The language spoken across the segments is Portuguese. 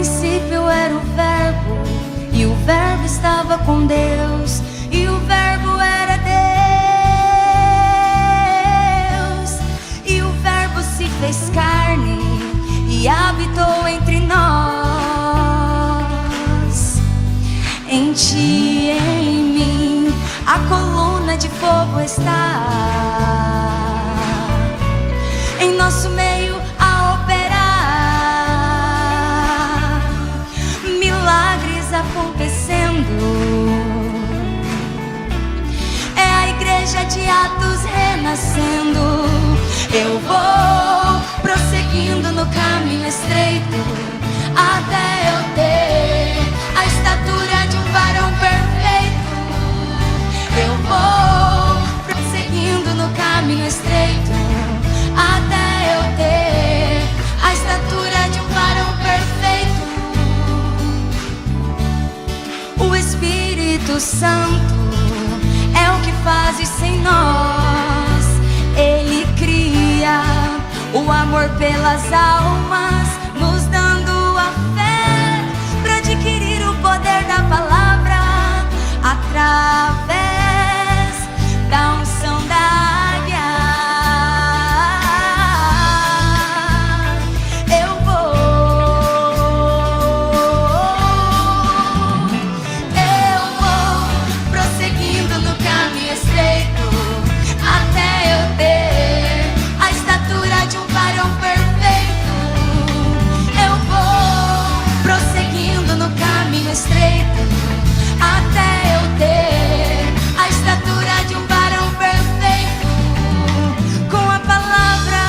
princípio era o Verbo, e o Verbo estava com Deus, e o Verbo era Deus. E o Verbo se fez carne e habitou entre nós. Em ti e em mim a coluna de fogo está, em nosso meio a operar, milagres acontecendo. É a igreja de Atos renascendo. Eu vou prosseguindo no caminho estreito até eu ter a estatura de um varão perfeito. Eu vou prosseguindo no caminho estreito até eu ter a estatura de um varão perfeito. O Espírito Santo é o que faz isso em nós. Ele cria o amor pelas almas, nos dando a fé para adquirir o poder da palavra através da unção da águia. Eu vou prosseguindo no caminho estreito até eu ter a estatura de um varão perfeito. Eu vou prosseguindo no caminho estreito até eu ter a estatura de um varão perfeito. Com a palavra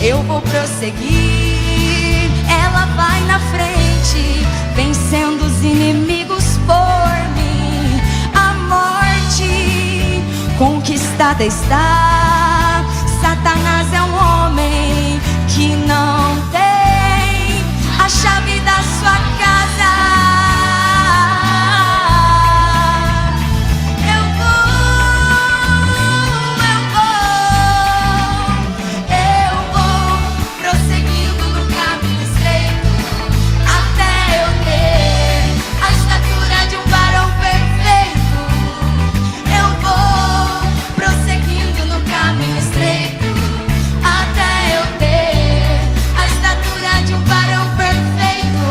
eu vou prosseguir, ela vai na frente, vencendo os inimigos por mim. A morte conquistada está. Satanás é um homem que não tem a chave da sua casa. Eu vou prosseguindo no caminho estreito até eu ter a estatura de um varão perfeito. Eu vou prosseguindo no caminho estreito até eu ter a estatura de um varão perfeito.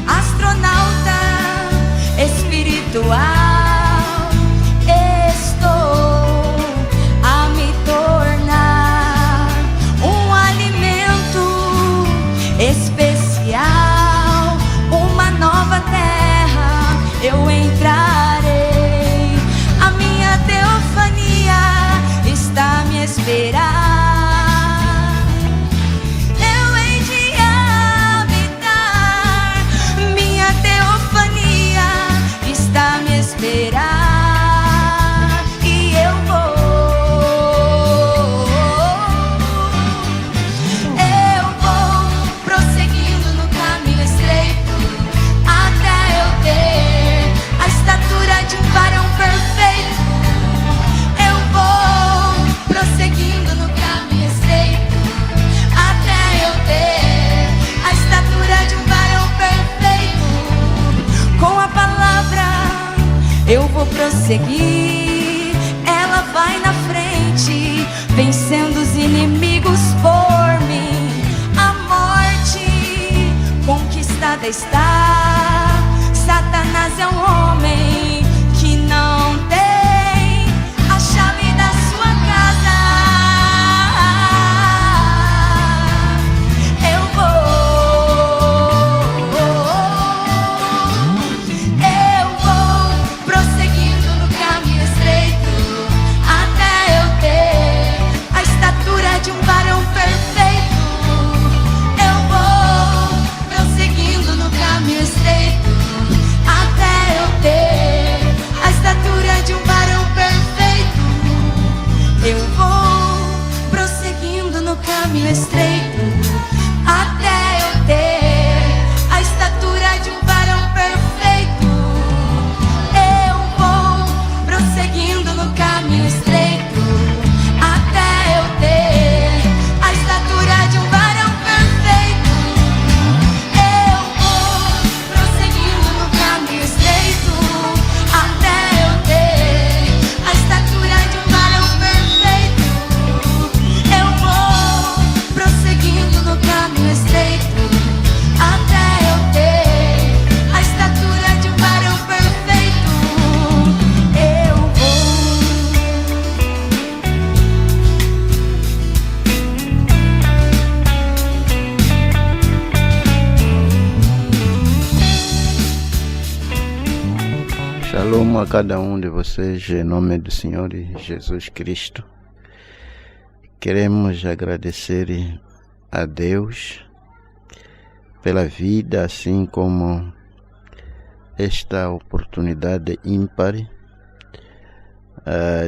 Astronauta espiritual, estou a me tornar um alimento especial, uma nova terra eu entrarei. A minha teofania está a me esperar. Eu hei de habitar, minha teofania está a me esperar. E eu vou prosseguindo no caminho estreito até eu ter a estatura de um varão perfeito. Eu vou prosseguindo no caminho estreito até eu ter a estatura de um varão perfeito. Com a palavra eu vou prosseguir, ela vai na frente, vencendo os inimigos por mim. A morte conquistada está. Satanás é um homem que não tem a chave da sua casa. Eu vou prosseguindo no caminho estreito até eu ter a estatura de um varão perfeito. Eu vou prosseguindo no caminho estreito até eu ter a estatura de um varão perfeito. Eu vou prosseguindo no caminho estreito até eu ter a estatura de um varão perfeito. Eu vou prosseguindo no caminho estreito até eu ter a estatura de um varão perfeito. Eu a cada um de vocês, em nome do Senhor Jesus Cristo. Queremos agradecer a Deus pela vida, assim como esta oportunidade ímpar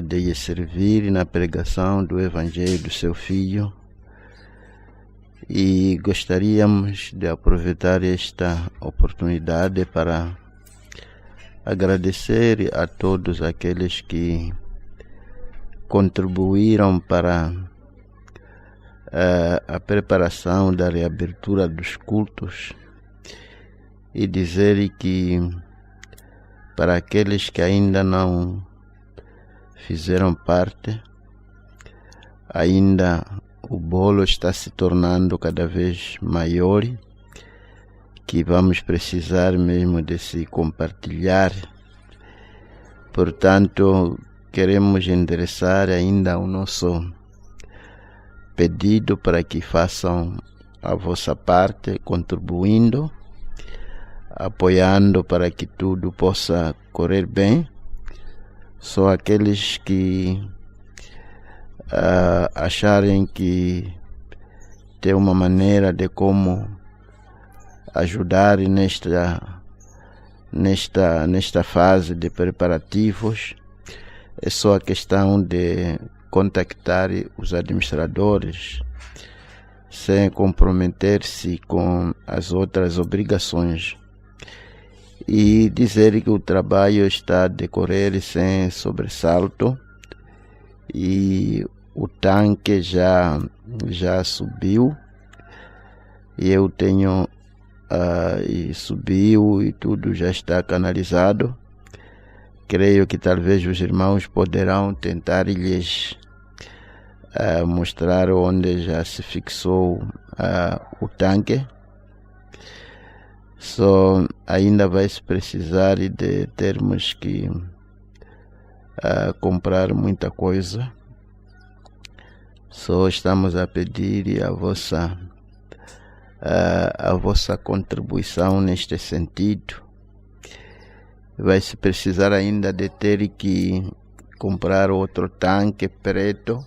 de lhe servir na pregação do Evangelho do seu Filho. E gostaríamos de aproveitar esta oportunidade para agradecer a todos aqueles que contribuíram para a preparação da reabertura dos cultos, e dizer que para aqueles que ainda não fizeram parte, ainda o bolo está se tornando cada vez maior, que vamos precisar mesmo de se compartilhar. Portanto, queremos endereçar ainda o nosso pedido para que façam a vossa parte, contribuindo, apoiando para que tudo possa correr bem. Só aqueles que acharem que tem uma maneira de como ajudar nesta fase de preparativos, é só a questão de contactar os administradores sem comprometer-se com as outras obrigações, e dizer que o trabalho está a decorrer sem sobressalto e o tanque já subiu, e eu tenho e subiu e tudo já está canalizado. Creio que talvez os irmãos poderão tentar lhes mostrar onde já se fixou o tanque. Só ainda vai se precisar de termos que comprar muita coisa. Só estamos a pedir a vossa contribuição neste sentido. Vai se precisar ainda de ter que comprar outro tanque preto,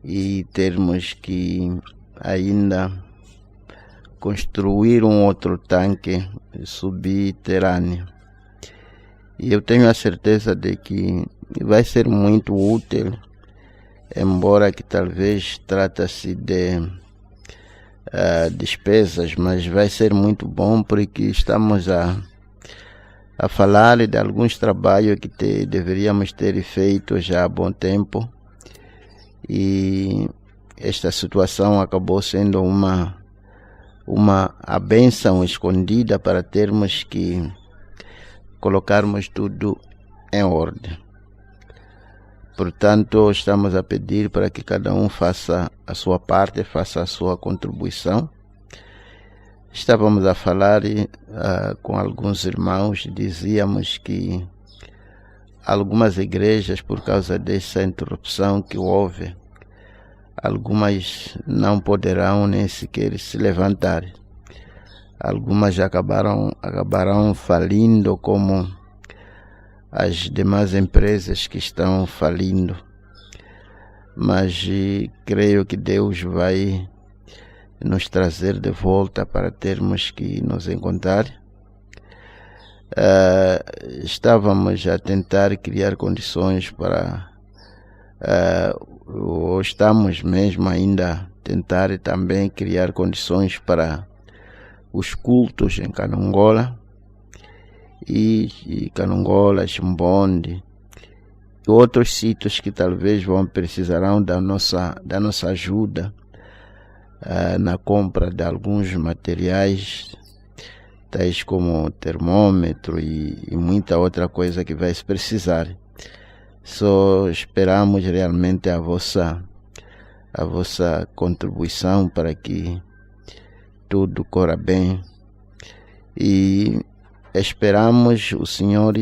e termos que ainda construir um outro tanque subterrâneo. E eu tenho a certeza de que vai ser muito útil, embora que talvez trata-se de despesas, mas vai ser muito bom, porque estamos a falar de alguns trabalhos que deveríamos ter feito já há bom tempo, e esta situação acabou sendo a bênção escondida para termos que colocarmos tudo em ordem. Portanto, estamos a pedir para que cada um faça a sua parte, faça a sua contribuição. Estávamos a falar com alguns irmãos, dizíamos que algumas igrejas, por causa dessa interrupção que houve, algumas não poderão nem sequer se levantar. Algumas acabarão falindo, como as demais empresas que estão falindo. Mas creio que Deus vai nos trazer de volta para termos que nos encontrar. Estávamos a tentar criar condições para, ou estamos mesmo ainda a tentar também criar condições para os cultos em Canongola, e Canongola, Chimbonde e outros sítios que talvez precisarão da nossa ajuda na compra de alguns materiais, tais como termômetro e muita outra coisa que vai se precisar. Só esperamos realmente a vossa contribuição para que tudo corra bem, e esperamos o Senhor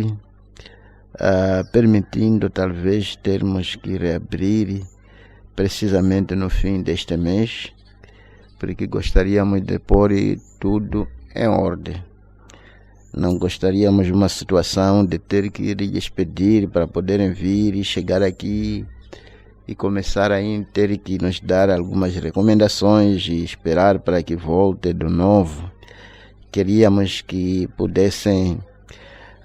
permitindo talvez termos que reabrir precisamente no fim deste mês, porque gostaríamos de pôr tudo em ordem. Não gostaríamos de uma situação de ter que lhes pedir para poderem vir e chegar aqui e começar a ter que nos dar algumas recomendações e esperar para que volte de novo. Queríamos que pudessem,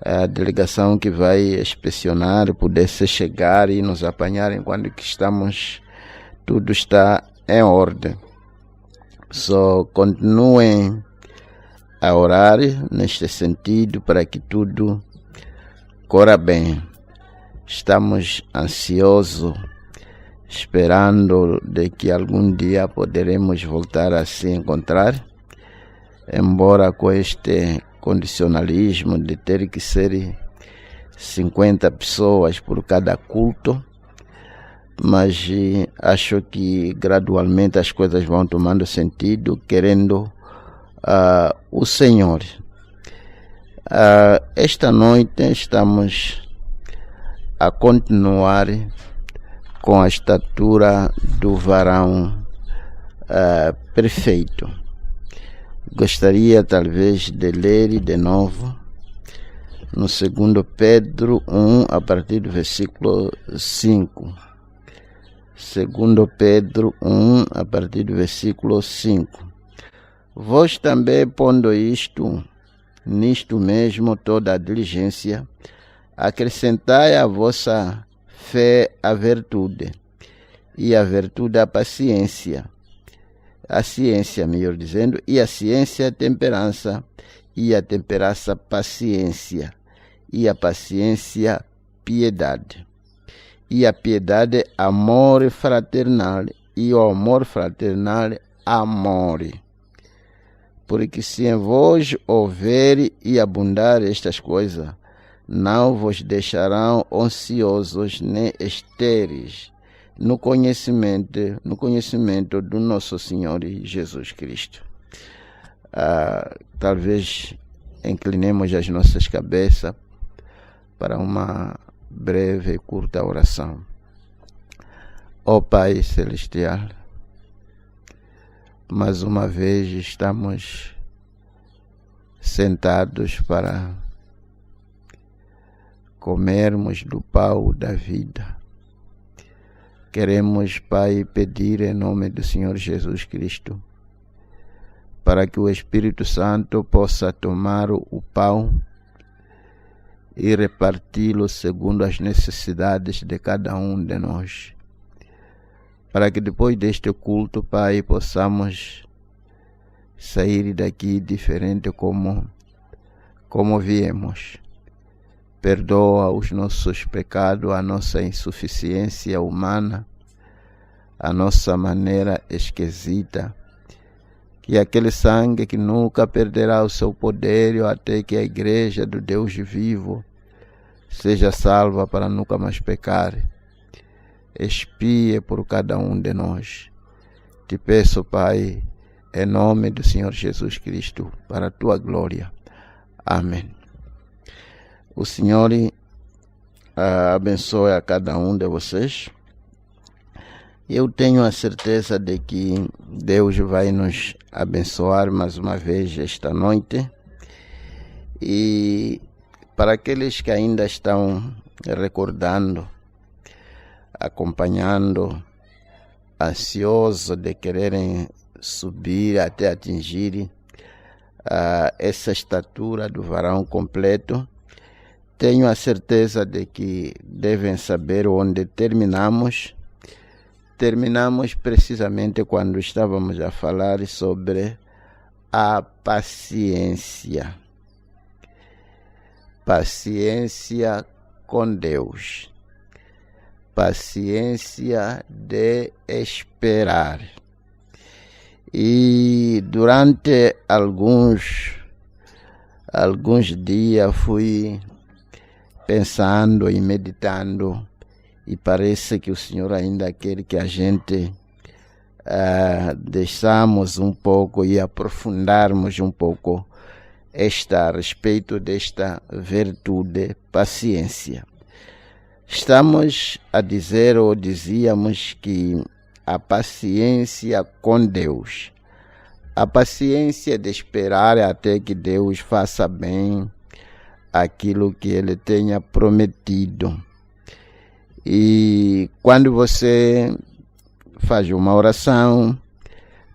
a delegação que vai inspecionar pudesse chegar e nos apanhar enquanto que tudo está em ordem. Só continuem a orar neste sentido para que tudo corra bem. Estamos ansiosos, esperando de que algum dia poderemos voltar a se encontrar, embora com este condicionalismo de ter que ser 50 pessoas por cada culto, mas acho que gradualmente as coisas vão tomando sentido, querendo o Senhor. Esta noite estamos a continuar com a estatura do varão perfeito. Gostaria talvez de ler de novo no 2 Pedro 1, a partir do versículo 5. 2 Pedro 1, a partir do versículo 5. Vós também, pondo nisto mesmo toda a diligência, acrescentai à vossa fé a virtude, e a virtude a paciência, melhor dizendo, e a ciência a temperança, e a temperança paciência, e a paciência piedade, e a piedade amor fraternal, e o amor fraternal amor. Porque se em vós houver e abundar estas coisas, não vos deixarão ociosos nem estéreis no conhecimento do nosso Senhor Jesus Cristo. Talvez inclinemos as nossas cabeças para uma breve e curta oração. Ó Pai Celestial, mais uma vez estamos sentados para comermos do pão da vida. Queremos, Pai, pedir em nome do Senhor Jesus Cristo, para que o Espírito Santo possa tomar o pão e reparti-lo segundo as necessidades de cada um de nós. Para que depois deste culto, Pai, possamos sair daqui diferente como viemos. Perdoa os nossos pecados, a nossa insuficiência humana, a nossa maneira esquisita. Que aquele sangue que nunca perderá o seu poder até que a igreja do Deus vivo seja salva para nunca mais pecar. Expie por cada um de nós. Te peço, Pai, em nome do Senhor Jesus Cristo, para a tua glória. Amém. O Senhor abençoe a cada um de vocês. Eu tenho a certeza de que Deus vai nos abençoar mais uma vez esta noite. E para aqueles que ainda estão recordando, acompanhando, ansiosos de quererem subir até atingir essa estatura do varão completo, tenho a certeza de que devem saber onde terminamos. Terminamos precisamente quando estávamos a falar sobre a paciência. Paciência com Deus. Paciência de esperar. E durante alguns dias fui pensando e meditando, e parece que o Senhor ainda quer que a gente deixamos um pouco e aprofundarmos um pouco a respeito desta virtude, paciência. Estamos a dizer, ou dizíamos, que a paciência com Deus, a paciência de esperar até que Deus faça bem aquilo que ele tenha prometido. E quando você faz uma oração,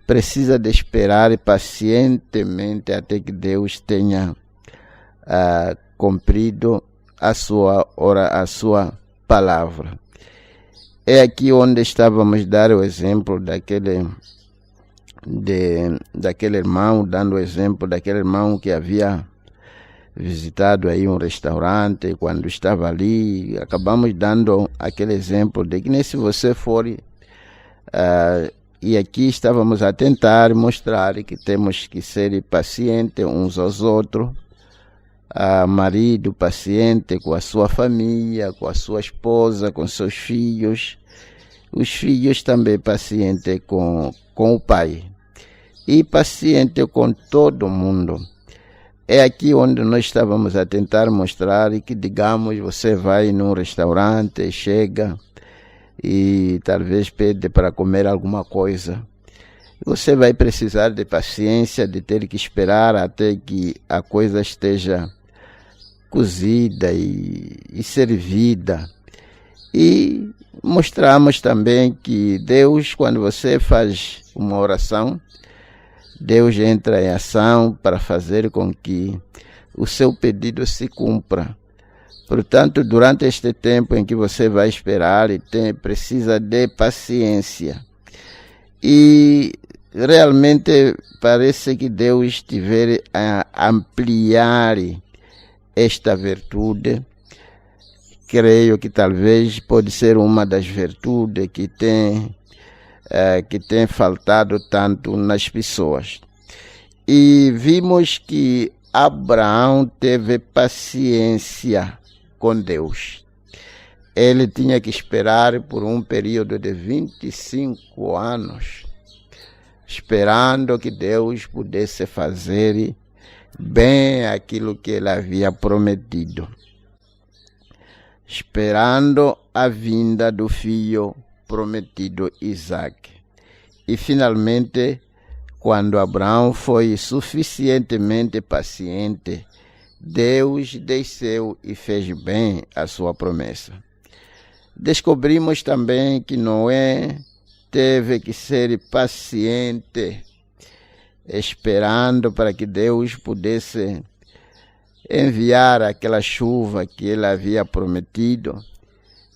precisa de esperar pacientemente até que Deus tenha cumprido a sua palavra. É aqui onde estávamos a dar o exemplo daquele irmão, dando o exemplo daquele irmão que havia visitado aí um restaurante. Quando estava ali, acabamos dando aquele exemplo de que se você for, e aqui estávamos a tentar mostrar que temos que ser pacientes uns aos outros, marido paciente com a sua família, com a sua esposa, com seus filhos, os filhos também pacientes com o pai, e paciente com todo mundo. É aqui onde nós estávamos a tentar mostrar que, digamos, você vai num restaurante, chega e talvez pede para comer alguma coisa. Você vai precisar de paciência, de ter que esperar até que a coisa esteja cozida e servida. E mostramos também que Deus, quando você faz uma oração, Deus entra em ação para fazer com que o seu pedido se cumpra. Portanto, durante este tempo em que você vai esperar, precisa de paciência. E realmente parece que Deus estiver a ampliar esta virtude. Creio que talvez pode ser uma das virtudes que tem faltado tanto nas pessoas. E vimos que Abraão teve paciência com Deus. Ele tinha que esperar por um período de 25 anos, esperando que Deus pudesse fazer bem aquilo que ele havia prometido, esperando a vinda do filho prometido Isaac. E finalmente, quando Abraão foi suficientemente paciente, Deus desceu e fez bem a sua promessa. Descobrimos também que Noé teve que ser paciente, esperando para que Deus pudesse enviar aquela chuva que ele havia prometido.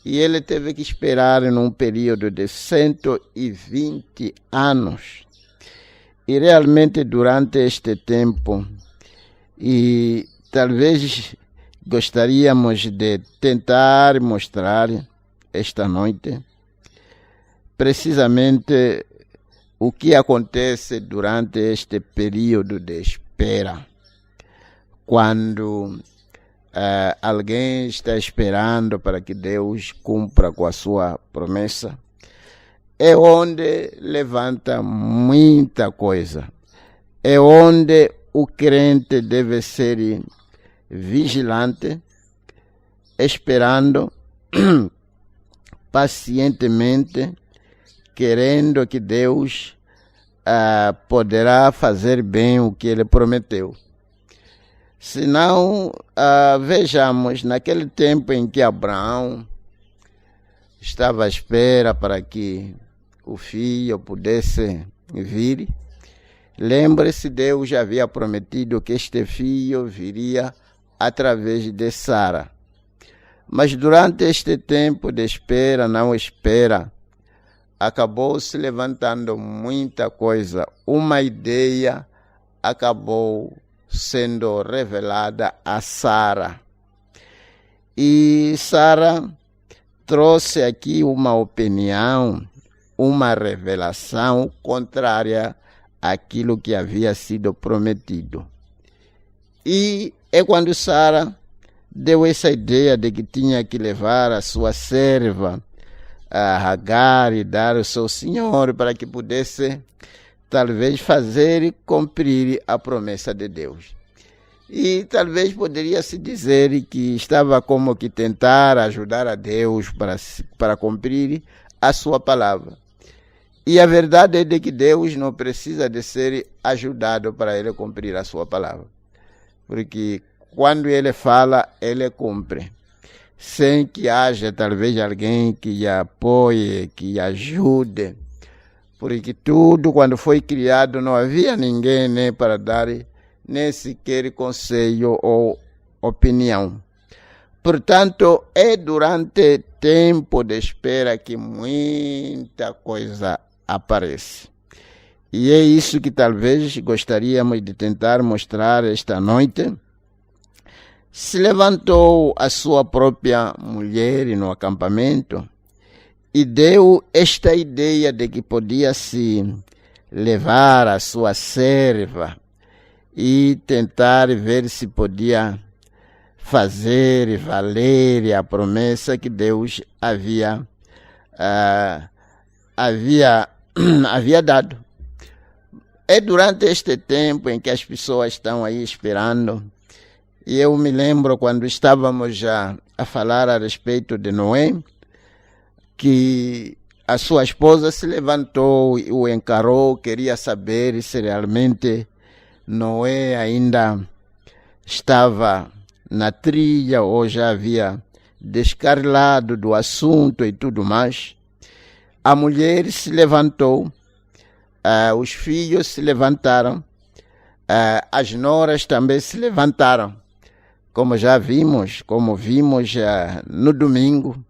E ele teve que esperar num período de 120 anos. E realmente durante este tempo, e talvez gostaríamos de tentar mostrar esta noite, precisamente o que acontece durante este período de espera, quando alguém está esperando para que Deus cumpra com a sua promessa, é onde levanta muita coisa, é onde o crente deve ser vigilante, esperando pacientemente, querendo que Deus poderá fazer bem o que ele prometeu. Senão, vejamos, naquele tempo em que Abraão estava à espera para que o filho pudesse vir, lembre-se, Deus já havia prometido que este filho viria através de Sara. Mas durante este tempo de espera, não espera, acabou se levantando muita coisa. Uma ideia acabou sendo revelada a Sara. E Sara trouxe aqui uma opinião, uma revelação contrária àquilo que havia sido prometido. E é quando Sara deu essa ideia de que tinha que levar a sua serva, a Agar, e dar ao seu senhor para que pudesse talvez fazer e cumprir a promessa de Deus. E talvez poderia se dizer que estava como que tentar ajudar a Deus para cumprir a sua palavra. E a verdade é de que Deus não precisa de ser ajudado para ele cumprir a sua palavra. Porque quando ele fala, ele cumpre. Sem que haja talvez alguém que apoie, que ajude. Porque tudo, quando foi criado, não havia ninguém nem para dar nem sequer conselho ou opinião. Portanto, é durante tempo de espera que muita coisa aparece. E é isso que talvez gostaríamos de tentar mostrar esta noite. Se levantou a sua própria mulher no acampamento e deu esta ideia de que podia se levar a sua serva e tentar ver se podia fazer valer a promessa que Deus havia dado. É durante este tempo em que as pessoas estão aí esperando. E eu me lembro quando estávamos já a falar a respeito de Noé, que a sua esposa se levantou e o encarou, queria saber se realmente Noé ainda estava na trilha ou já havia descarrilado do assunto e tudo mais. A mulher se levantou, os filhos se levantaram, as noras também se levantaram, como vimos no domingo,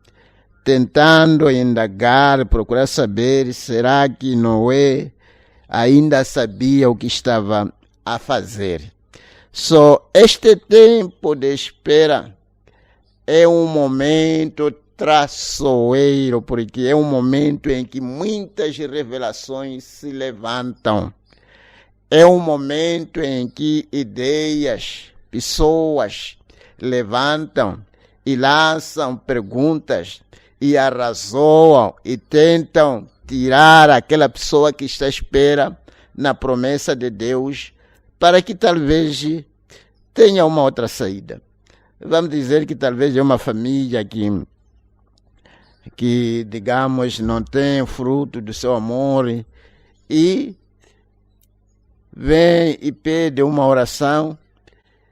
tentando indagar, procurar saber, será que Noé ainda sabia o que estava a fazer? Este tempo de espera é um momento traiçoeiro, porque é um momento em que muitas revelações se levantam. É um momento em que ideias, pessoas levantam e lançam perguntas e arrazoam e tentam tirar aquela pessoa que está à espera na promessa de Deus para que talvez tenha uma outra saída. Vamos dizer que talvez é uma família que digamos, não tem fruto do seu amor e vem e pede uma oração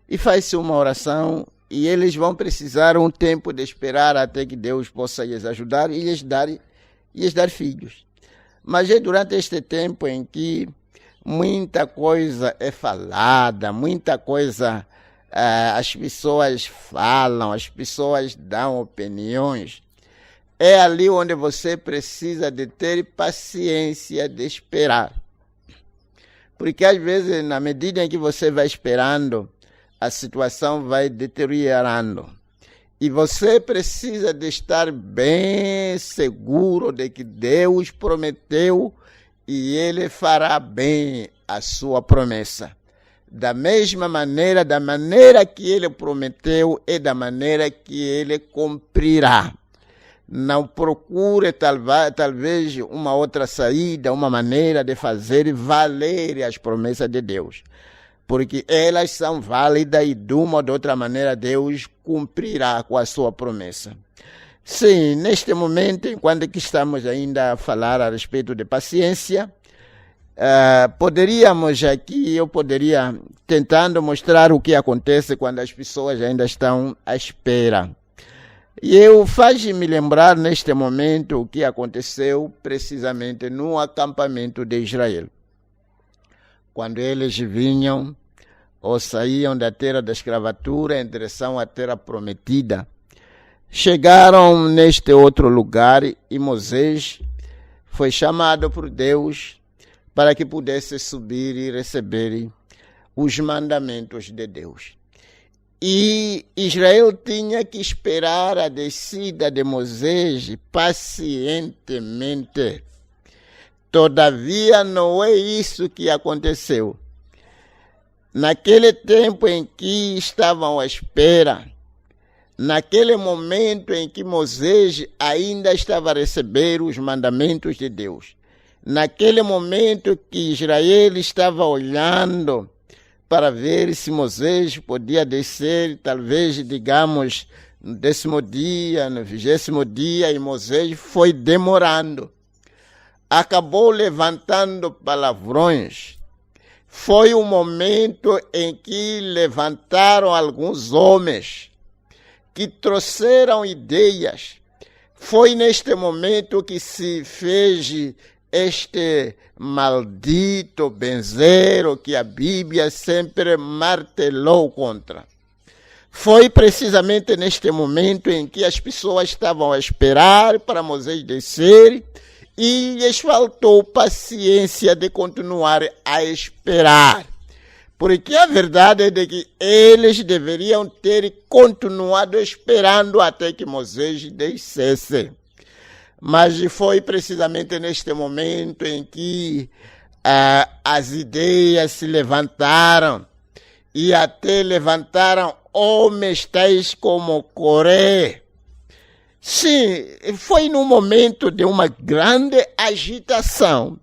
e faz-se uma oração e eles vão precisar um tempo de esperar até que Deus possa lhes ajudar e lhes dar filhos. Mas é durante este tempo em que muita coisa é falada, muita coisa as pessoas falam, as pessoas dão opiniões. É ali onde você precisa de ter paciência de esperar. Porque às vezes, na medida em que você vai esperando, a situação vai deteriorando. E você precisa de estar bem seguro de que Deus prometeu e Ele fará bem a sua promessa. Da mesma maneira, da maneira que Ele prometeu e da maneira que Ele cumprirá. Não procure talvez uma outra saída, uma maneira de fazer valer as promessas de Deus. Porque elas são válidas e de uma ou de outra maneira Deus cumprirá com a sua promessa. Sim, neste momento, enquanto que estamos ainda a falar a respeito de paciência, eu poderia tentando mostrar o que acontece quando as pessoas ainda estão à espera. E faz-me lembrar neste momento o que aconteceu precisamente no acampamento de Israel. Quando eles vinham ou saíam da terra da escravatura em direção à terra prometida, chegaram neste outro lugar e Moisés foi chamado por Deus para que pudesse subir e receber os mandamentos de Deus. E Israel tinha que esperar a descida de Moisés pacientemente. Todavia, não é isso que aconteceu. Naquele tempo em que estavam à espera, naquele momento em que Moisés ainda estava a receber os mandamentos de Deus, naquele momento que Israel estava olhando para ver se Moisés podia descer, talvez, digamos, no 10º dia, no 20º dia, e Moisés foi demorando. Acabou levantando palavrões, foi o momento em que levantaram alguns homens que trouxeram ideias. Foi neste momento que se fez este maldito benzeiro que a Bíblia sempre martelou contra. Foi precisamente neste momento em que as pessoas estavam a esperar para Moisés descer e lhes faltou paciência de continuar a esperar. Porque a verdade é de que eles deveriam ter continuado esperando até que Moisés descesse. Mas foi precisamente neste momento em que as ideias se levantaram e até levantaram homens tais como Coré. Sim, foi num momento de uma grande agitação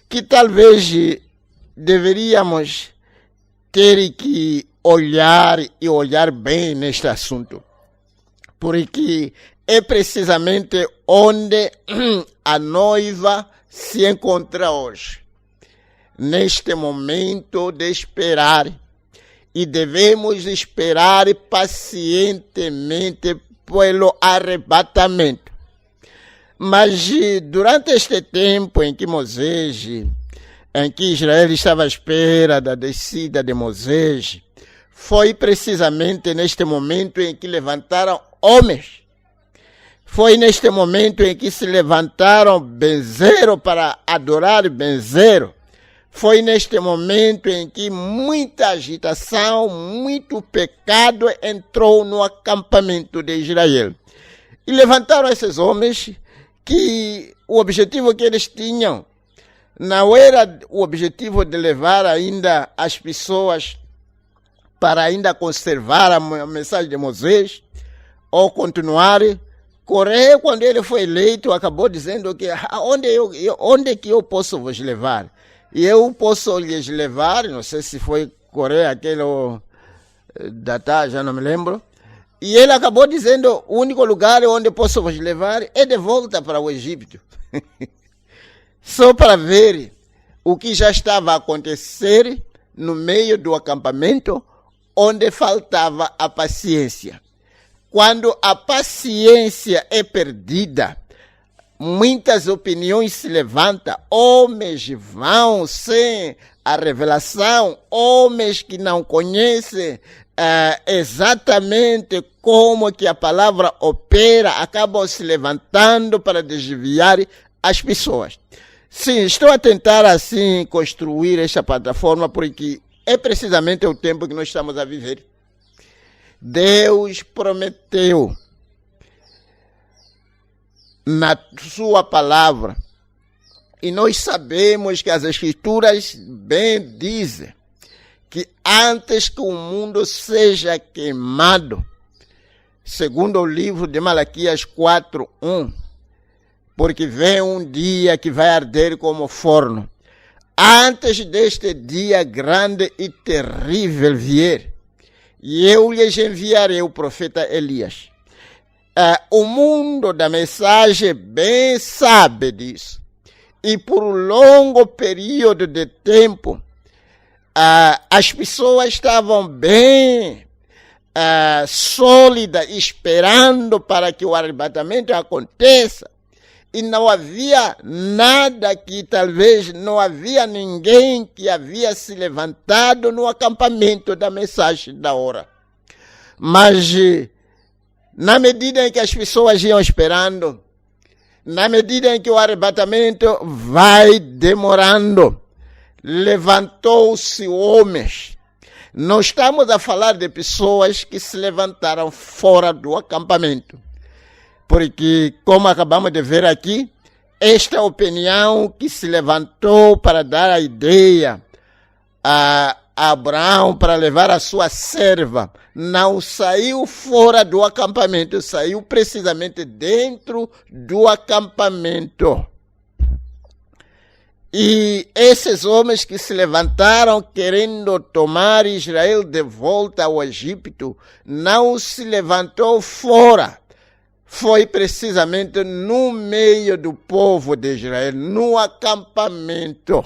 que talvez deveríamos ter que olhar e olhar bem neste assunto. Porque é precisamente onde a noiva se encontra hoje. Neste momento de esperar. E devemos esperar pacientemente pelo arrebatamento. Mas durante este tempo em que em que Israel estava à espera da descida de Moisés, foi precisamente neste momento em que levantaram homens. Foi neste momento em que se levantaram benzeiro para adorar benzeiro. Foi neste momento em que muita agitação, muito pecado entrou no acampamento de Israel. E levantaram esses homens que o objetivo que eles tinham não era o objetivo de levar ainda as pessoas para ainda conservar a mensagem de Moisés ou continuar. Coré, quando ele foi eleito, acabou dizendo que onde que eu posso vos levar? E eu posso lhes levar, não sei se foi Coré, aquele Datá, já não me lembro. E ele acabou dizendo, o único lugar onde posso vos levar é de volta para o Egito. Só para ver o que já estava a acontecer no meio do acampamento, onde faltava a paciência. Quando a paciência é perdida, muitas opiniões se levantam, homens vão sem a revelação, homens que não conhecem exatamente como que a palavra opera, acabam se levantando para desviar as pessoas. Sim, estou a tentar assim construir esta plataforma porque é precisamente o tempo que nós estamos a viver. Deus prometeu na sua palavra, e nós sabemos que as Escrituras bem dizem que antes que o mundo seja queimado, segundo o livro de Malaquias 4:1, porque vem um dia que vai arder como forno. Antes deste dia grande e terrível vier, e eu lhes enviarei o profeta Elias. O mundo da mensagem bem sabe disso. E por um longo período de tempo, as pessoas estavam bem sólidas, esperando para que o arrebatamento aconteça. E não havia nada que talvez não havia ninguém que havia se levantado no acampamento da mensagem da hora. Mas na medida em que as pessoas iam esperando, na medida em que o arrebatamento vai demorando, levantou-se homens. Não estamos a falar de pessoas que se levantaram fora do acampamento. Porque, como acabamos de ver aqui, esta opinião que se levantou para dar a ideia a Abraão para levar a sua serva, não saiu fora do acampamento, saiu precisamente dentro do acampamento. E esses homens que se levantaram querendo tomar Israel de volta ao Egito, não se levantou fora. Foi precisamente no meio do povo de Israel, no acampamento.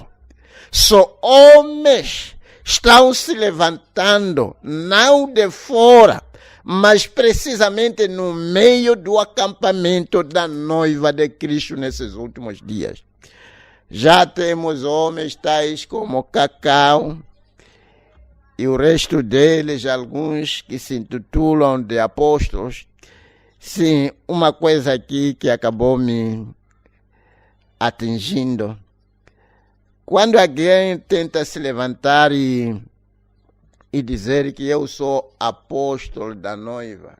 Só homens estão se levantando, não de fora, mas precisamente no meio do acampamento da noiva de Cristo nesses últimos dias. Já temos homens tais como Cacau e o resto deles, alguns que se intitulam de apóstolos. Sim, uma coisa aqui que acabou me atingindo. Quando alguém tenta se levantar e dizer que eu sou apóstolo da noiva,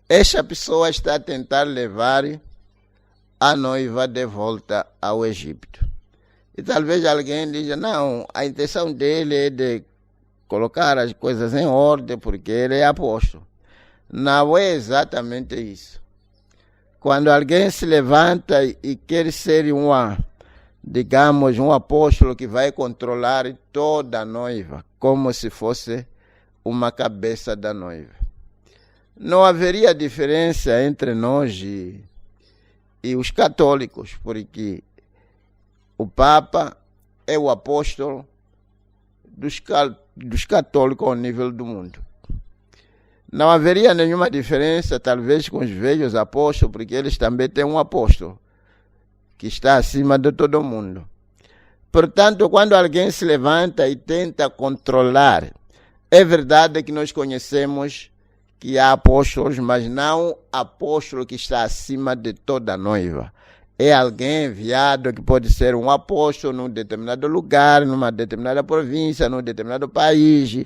esta pessoa está a tentar levar a noiva de volta ao Egito. E talvez alguém diga, não, a intenção dele é de colocar as coisas em ordem porque ele é apóstolo. Não é exatamente isso. Quando alguém se levanta e quer ser digamos, um apóstolo que vai controlar toda a noiva, como se fosse uma cabeça da noiva, não haveria diferença entre nós e os católicos, porque o Papa é o apóstolo dos católicos ao nível do mundo. Não haveria nenhuma diferença, talvez, com os velhos apóstolos, porque eles também têm um apóstolo que está acima de todo mundo. Portanto, quando alguém se levanta e tenta controlar, é verdade que nós conhecemos que há apóstolos, mas não apóstolo que está acima de toda a noiva. É alguém enviado que pode ser um apóstolo num determinado lugar, numa determinada província, num determinado país,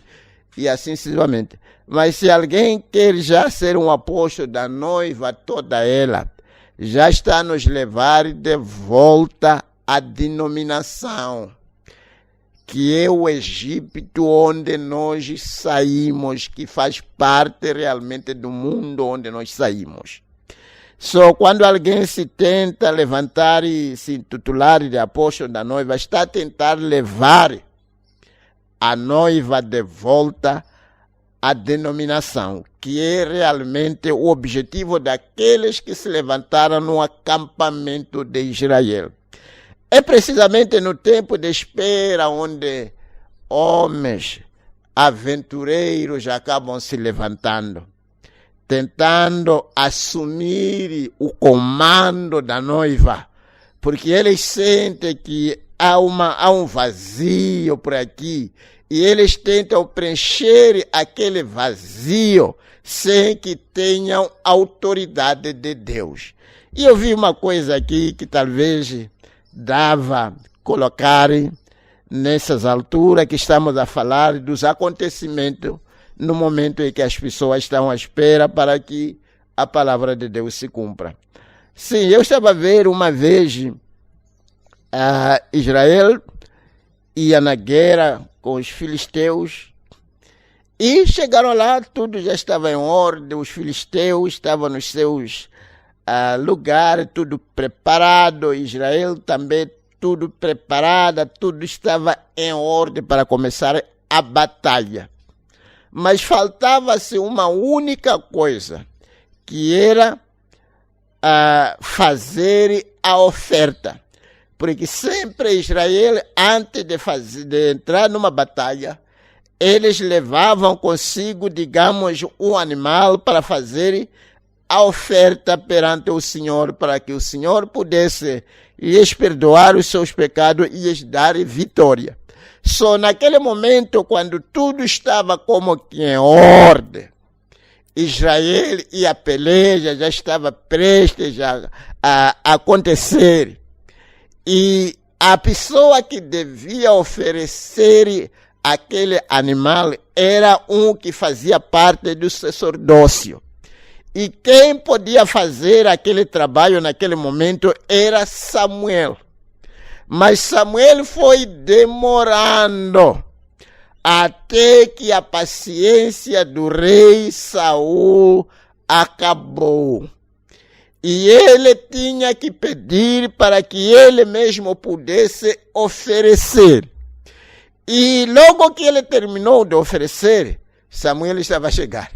e assim sucessivamente. Mas se alguém quer já ser um apóstolo da noiva toda ela, já está a nos levar de volta à denominação, que é o Egito onde nós saímos, que faz parte realmente do mundo onde nós saímos. Só quando alguém se tenta levantar e se intitular de apóstolo da noiva, está a tentar levar a noiva de volta à denominação, que é realmente o objetivo daqueles que se levantaram no acampamento de Israel. É precisamente no tempo de espera onde homens aventureiros acabam se levantando, tentando assumir o comando da noiva, porque eles sentem que há um vazio por aqui, e eles tentam preencher aquele vazio sem que tenham autoridade de Deus. E eu vi uma coisa aqui que talvez dava colocar nessas alturas que estamos a falar dos acontecimentos no momento em que as pessoas estão à espera para que a palavra de Deus se cumpra. Sim, eu estava a ver uma vez Israel ia na guerra com os filisteus e chegaram lá, tudo já estava em ordem, os filisteus estavam nos seus lugares, tudo preparado, Israel também tudo preparado, tudo estava em ordem para começar a batalha. Mas faltava-se uma única coisa, que era fazer a oferta. Porque sempre Israel, antes de entrar numa batalha, eles levavam consigo, digamos, um animal para fazer a oferta perante o Senhor, para que o Senhor pudesse lhes perdoar os seus pecados e lhes dar vitória. Só naquele momento, quando tudo estava como que em ordem, Israel e a peleja já estava prestes a acontecer. E a pessoa que devia oferecer aquele animal era um que fazia parte do sacerdócio. E quem podia fazer aquele trabalho naquele momento era Samuel. Mas Samuel foi demorando até que a paciência do rei Saul acabou. E ele tinha que pedir para que ele mesmo pudesse oferecer. E logo que ele terminou de oferecer, Samuel estava a chegar.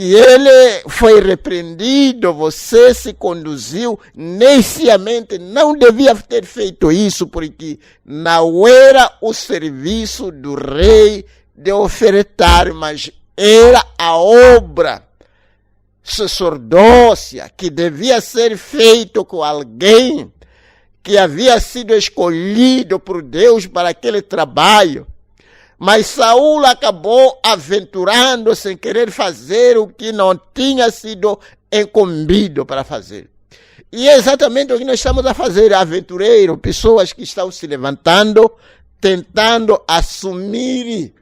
e ele foi repreendido, você se conduziu neciamente, não devia ter feito isso, porque não era o serviço do rei de ofertar, mas era a obra sacerdócia que devia ser feito com alguém que havia sido escolhido por Deus para aquele trabalho. Mas Saul acabou aventurando sem querer fazer o que não tinha sido incumbido para fazer. E é exatamente o que nós estamos a fazer, aventureiros, pessoas que estão se levantando, tentando assumir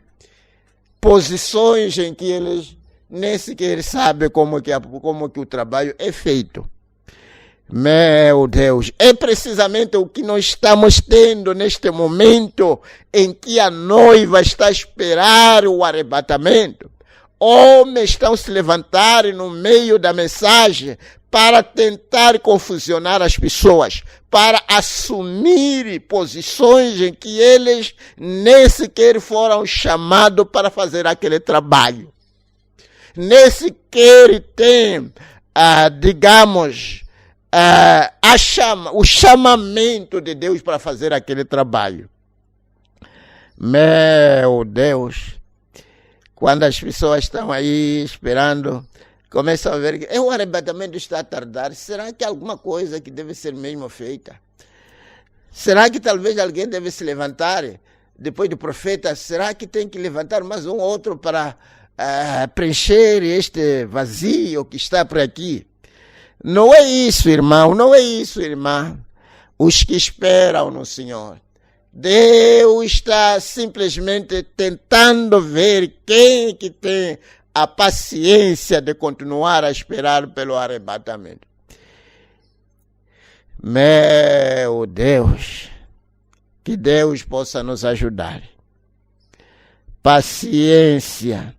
posições em que eles nem sequer sabem como que o trabalho é feito. Meu Deus, é precisamente o que nós estamos tendo neste momento em que a noiva está a esperar o arrebatamento. Homens estão se levantar no meio da mensagem para tentar confusionar as pessoas, para assumir posições em que eles nem sequer foram chamados para fazer aquele trabalho. Nem sequer tem, digamos, o chamamento de Deus para fazer aquele trabalho. Meu Deus, quando as pessoas estão aí esperando, começam a ver que o arrebatamento está a tardar. Será que alguma coisa que deve ser mesmo feita? Será que talvez alguém deve se levantar depois do profeta? Será que tem que levantar mais um outro para preencher este vazio que está por aqui? Não é isso, irmão, não é isso, irmã. Os que esperam no Senhor. Deus está simplesmente tentando ver quem que tem a paciência de continuar a esperar pelo arrebatamento. Meu Deus, que Deus possa nos ajudar. Paciência.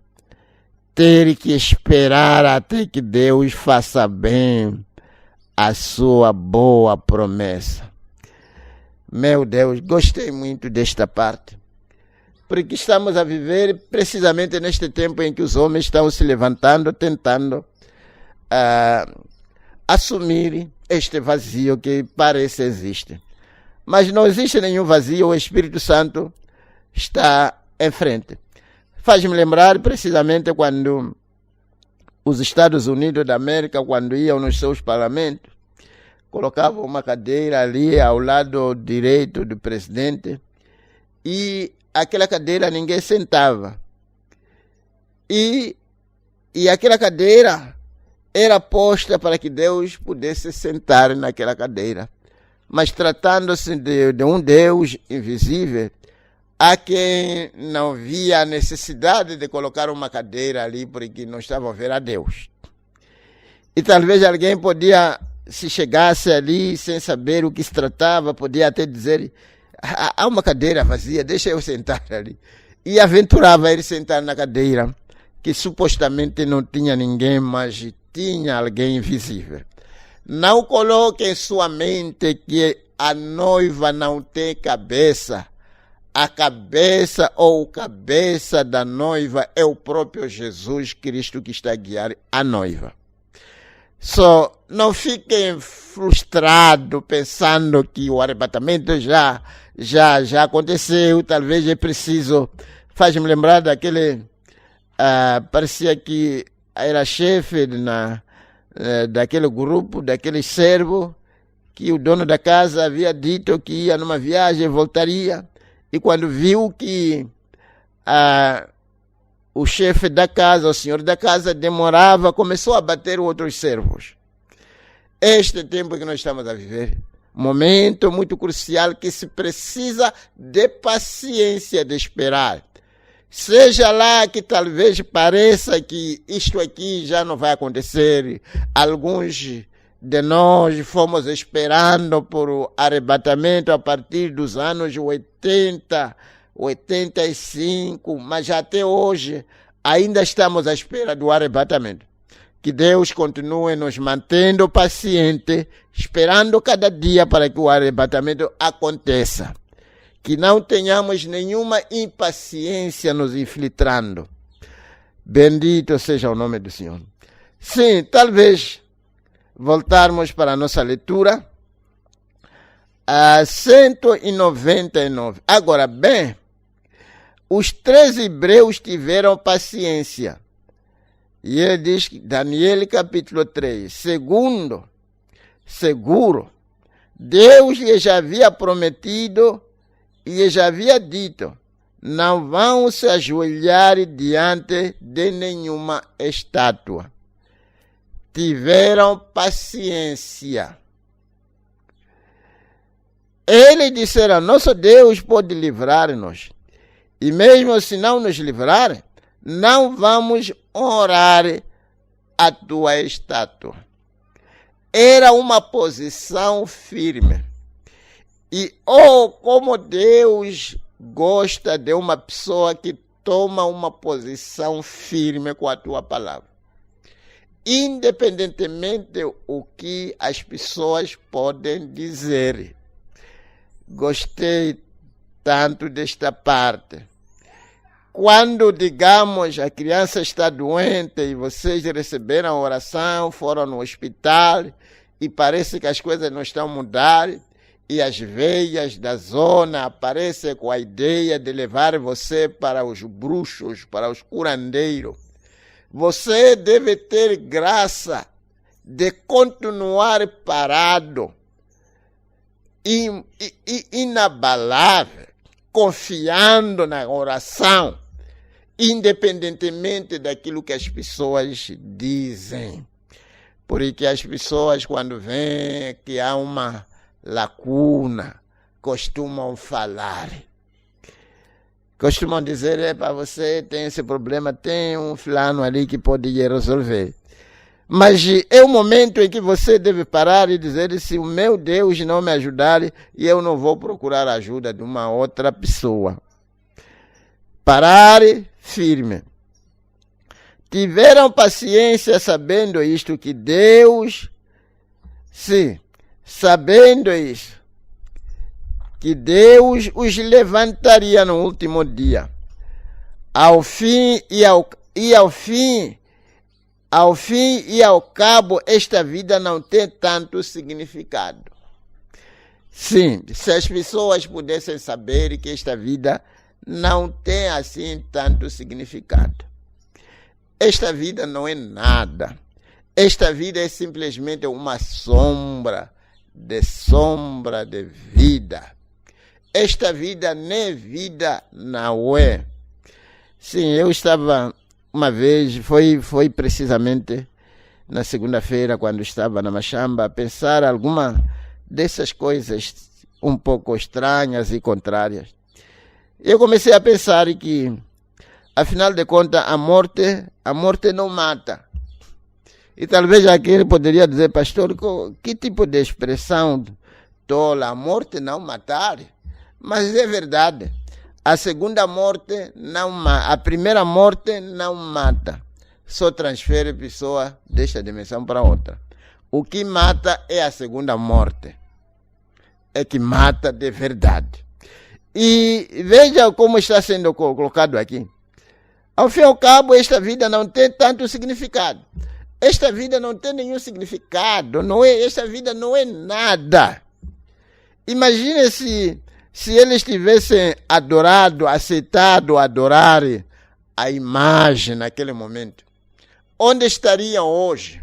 Ter que esperar até que Deus faça bem a sua boa promessa. Meu Deus, gostei muito desta parte, porque estamos a viver precisamente neste tempo em que os homens estão se levantando, tentando assumir este vazio que parece existe. Mas não existe nenhum vazio, o Espírito Santo está em frente. Faz-me lembrar precisamente quando os Estados Unidos da América, quando iam nos seus parlamentos, colocavam uma cadeira ali ao lado direito do presidente e aquela cadeira ninguém sentava. E aquela cadeira era posta para que Deus pudesse sentar naquela cadeira. Mas tratando-se de um Deus invisível, há quem não via a necessidade de colocar uma cadeira ali porque não estava a ver a Deus. E talvez alguém podia, se chegasse ali sem saber o que se tratava, podia até dizer, há uma cadeira vazia, deixa eu sentar ali. E aventurava ele sentar na cadeira, que supostamente não tinha ninguém, mas tinha alguém invisível. Não coloque em sua mente que a noiva não tem cabeça. A cabeça ou cabeça da noiva é o próprio Jesus Cristo que está a guiar a noiva. Não fiquem frustrados pensando que o arrebatamento já aconteceu, talvez é preciso. Faz-me lembrar daquele, parecia que era chefe daquele grupo, daquele servo, que o dono da casa havia dito que ia numa viagem e voltaria. E quando viu que o chefe da casa, o senhor da casa, demorava, começou a bater outros servos. Este tempo que nós estamos a viver, momento muito crucial que se precisa de paciência de esperar. Seja lá que talvez pareça que isto aqui já não vai acontecer. Alguns de nós fomos esperando por o arrebatamento a partir dos anos 80, 85, mas até hoje ainda estamos à espera do arrebatamento. Que Deus continue nos mantendo pacientes, esperando cada dia para que o arrebatamento aconteça. Que não tenhamos nenhuma impaciência nos infiltrando. Bendito seja o nome do Senhor. Sim, talvez voltarmos para a nossa leitura a 199. Agora, bem, os 3 hebreus tiveram paciência. E ele diz, Daniel capítulo 3, seguro, Deus lhe já havia prometido e lhe já havia dito, não vão se ajoelhar diante de nenhuma estátua. Tiveram paciência. Eles disseram, nosso Deus pode livrar-nos. E mesmo se não nos livrar, não vamos orar a tua estátua. Era uma posição firme. E como Deus gosta de uma pessoa que toma uma posição firme com a tua palavra. Independentemente do que as pessoas podem dizer. Gostei tanto desta parte. Quando, digamos, a criança está doente e vocês receberam a oração, foram no hospital e parece que as coisas não estão a mudar e as veias da zona aparecem com a ideia de levar você para os bruxos, para os curandeiros. Você deve ter graça de continuar parado, inabalável, confiando na oração, independentemente daquilo que as pessoas dizem. Porque as pessoas, quando veem que há uma lacuna, costumam falar. Costumam dizer, para você tem esse problema, tem um fulano ali que pode resolver. Mas é o momento em que você deve parar e dizer, se o meu Deus não me ajudar, eu não vou procurar a ajuda de uma outra pessoa. Parar firme. Tiveram paciência sabendo isto, que Deus, sim, sabendo isso, que Deus os levantaria no último dia. Ao fim e ao cabo, esta vida não tem tanto significado. Sim, se as pessoas pudessem saber que esta vida não tem assim tanto significado. Esta vida não é nada. Esta vida é simplesmente uma sombra de vida. Esta vida nem vida não é. Sim, eu estava uma vez, foi precisamente na segunda-feira, quando estava na Machamba, a pensar alguma dessas coisas um pouco estranhas e contrárias. Eu comecei a pensar que, afinal de contas, a morte não mata. E talvez aquele poderia dizer, pastor, que tipo de expressão tola, a morte não matar? Mas é verdade. A segunda morte não mata. A primeira morte não mata. Só transfere a pessoa desta dimensão para outra. O que mata é a segunda morte. É que mata de verdade. E veja como está sendo colocado aqui. Ao fim e ao cabo, esta vida não tem tanto significado. Esta vida não tem nenhum significado. Esta vida não é nada. Imagine se eles tivessem aceitado adorar a imagem naquele momento. Onde estariam hoje?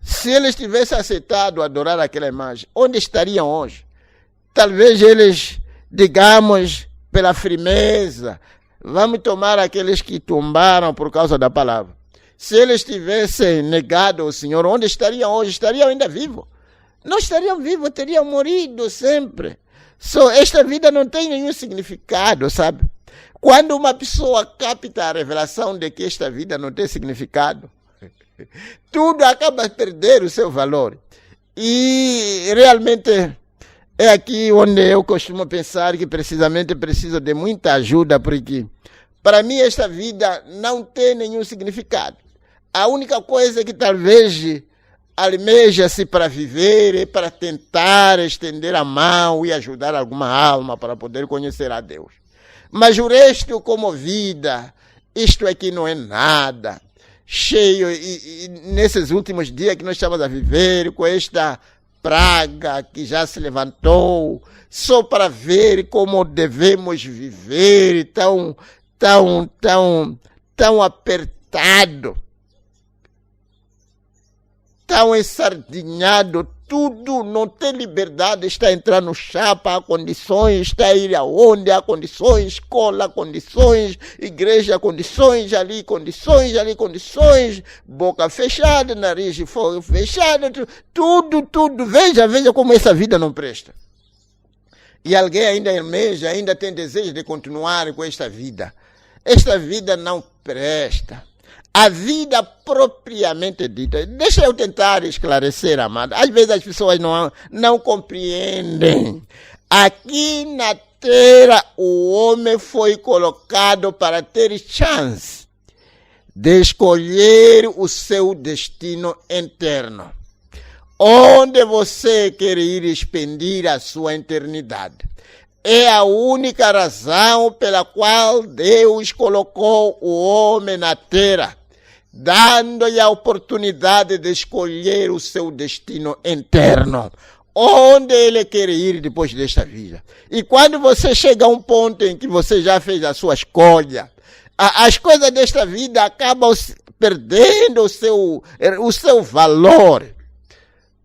Se eles tivessem aceitado adorar aquela imagem, onde estariam hoje? Talvez eles, digamos, pela firmeza, vamos tomar aqueles que tombaram por causa da palavra. Se eles tivessem negado o Senhor, onde estariam hoje? Estariam ainda vivos. Não estariam vivos, teriam morrido sempre. Esta vida não tem nenhum significado, sabe? Quando uma pessoa capta a revelação de que esta vida não tem significado, tudo acaba a perder o seu valor. E realmente é aqui onde eu costumo pensar que precisamente preciso de muita ajuda, porque para mim esta vida não tem nenhum significado. A única coisa que talvez almeja-se para viver é para tentar estender a mão e ajudar alguma alma para poder conhecer a Deus. Mas o resto como vida, isto aqui não é nada. Cheio, e nesses últimos dias que nós estamos a viver, com esta praga que já se levantou, só para ver como devemos viver, tão apertado, tão ensardinhado, tudo, não tem liberdade, está a entrar no chapa, há condições, está a ir aonde há condições, escola, condições, igreja, condições, ali, condições, boca fechada, nariz fechado, tudo, veja como essa vida não presta. E alguém ainda almeja, ainda tem desejo de continuar com esta vida. Esta vida não presta. A vida propriamente dita. Deixa eu tentar esclarecer, amado. Às vezes as pessoas não compreendem. Aqui na terra o homem foi colocado para ter chance de escolher o seu destino eterno. Onde você quer ir expandir a sua eternidade. É a única razão pela qual Deus colocou o homem na terra, dando-lhe a oportunidade de escolher o seu destino eterno, onde ele quer ir depois desta vida. E quando você chega a um ponto em que você já fez a sua escolha, as coisas desta vida acabam perdendo o seu valor.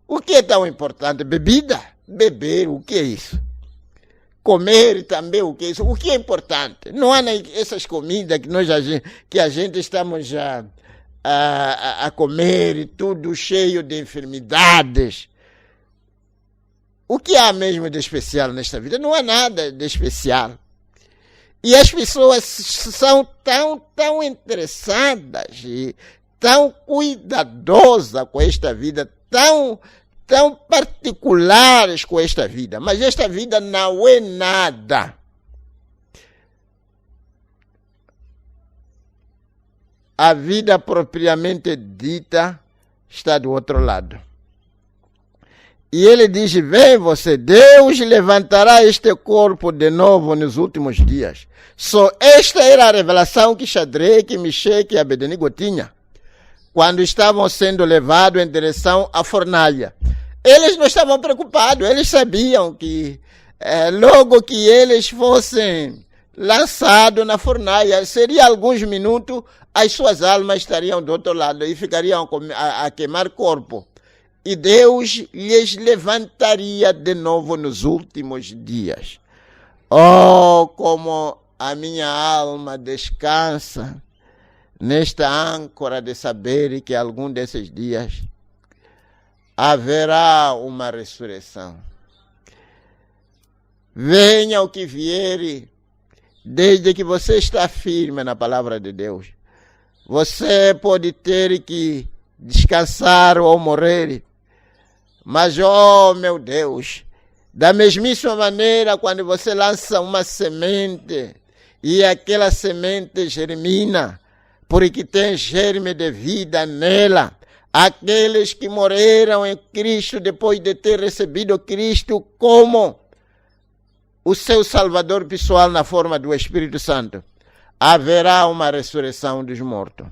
O que é tão importante? Bebida? Beber, o que é isso? Comer também, o que é isso? O que é importante? Não há essas comidas que a gente estamos a comer, tudo cheio de enfermidades. O que há mesmo de especial nesta vida? Não há nada de especial. E as pessoas são tão interessadas e tão cuidadosas com esta vida, tão particulares com esta vida. Mas esta vida não é nada. A vida propriamente dita está do outro lado. E ele diz, vem você, Deus levantará este corpo de novo nos últimos dias. Só esta era a revelação que Shadraque, Mechaque e Abednego tinham, quando estavam sendo levados em direção à fornalha. Eles não estavam preocupados, eles sabiam que logo que eles fossem lançados na fornalha, seria alguns minutos, as suas almas estariam do outro lado e ficariam a queimar corpo. E Deus lhes levantaria de novo nos últimos dias. Oh, como a minha alma descansa nesta âncora de saber que algum desses dias haverá uma ressurreição. Venha o que vier, desde que você está firme na palavra de Deus. Você pode ter que descansar ou morrer. Mas, oh meu Deus, da mesmíssima maneira, quando você lança uma semente e aquela semente germina, porque tem germe de vida nela, aqueles que morreram em Cristo depois de ter recebido Cristo como o seu Salvador pessoal na forma do Espírito Santo, haverá uma ressurreição dos mortos.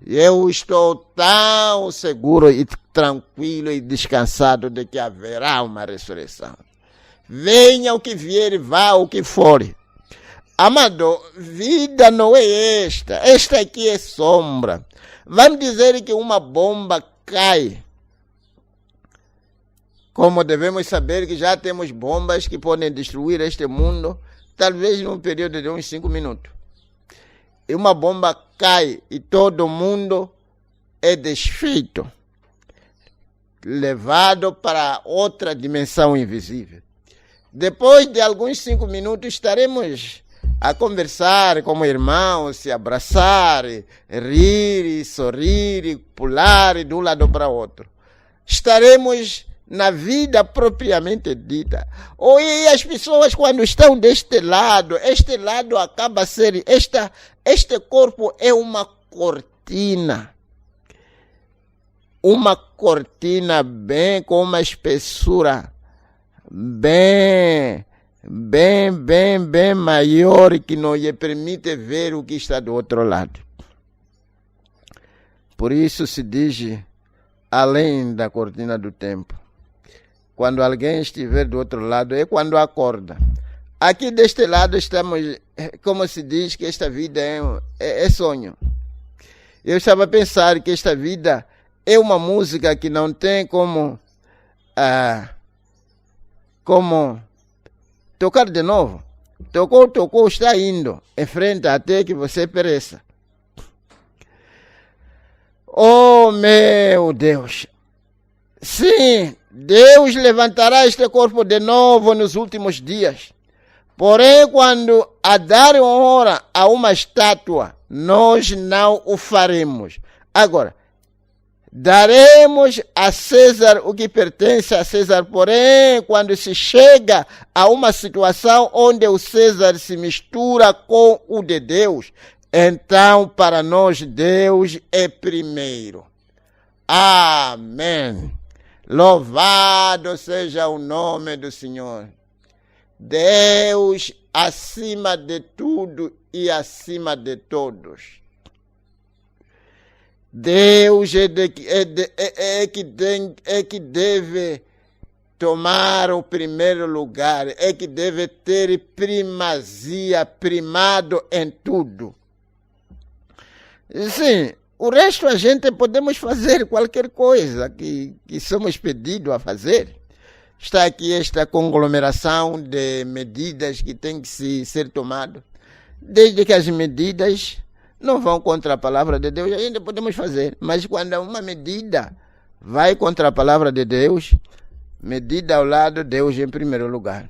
Eu estou tão seguro e tranquilo e descansado de que haverá uma ressurreição. Venha o que vier, vá o que for. Amado, vida não é esta. Esta aqui é sombra. Vamos dizer que uma bomba cai. Como devemos saber que já temos bombas que podem destruir este mundo, talvez num período de uns 5 minutos. E uma bomba cai e todo mundo é desfeito, levado para outra dimensão invisível. Depois de alguns 5 minutos estaremos a conversar como irmãos, se abraçar, rir, sorrir, pular de um lado para o outro. Estaremos na vida propriamente dita. E as pessoas quando estão deste lado, este lado acaba a ser, este corpo é uma cortina. Uma cortina bem com uma espessura bem bem maior que não lhe permite ver o que está do outro lado. Por isso se diz além da cortina do tempo. Quando alguém estiver do outro lado, é quando acorda. Aqui deste lado estamos, como se diz, que esta vida é sonho. Eu estava a pensar que esta vida é uma música que não tem como tocar de novo. Tocou, está indo em frente até que você pereça. Oh, meu Deus! Sim, Deus levantará este corpo de novo nos últimos dias. Porém, quando a dar honra a uma estátua, nós não o faremos. Agora, daremos a César o que pertence a César. Porém, quando se chega a uma situação onde o César se mistura com o de Deus, então para nós Deus é primeiro. Amém. Louvado seja o nome do Senhor. Deus acima de tudo e acima de todos. Deus é que deve tomar o primeiro lugar, é que deve ter primazia, primado em tudo. Sim, o resto a gente podemos fazer qualquer coisa que somos pedidos a fazer. Está aqui esta conglomeração de medidas que tem que ser tomado. Desde que as medidas não vão contra a palavra de Deus, ainda podemos fazer. Mas quando uma medida vai contra a palavra de Deus, medida ao lado, Deus em primeiro lugar.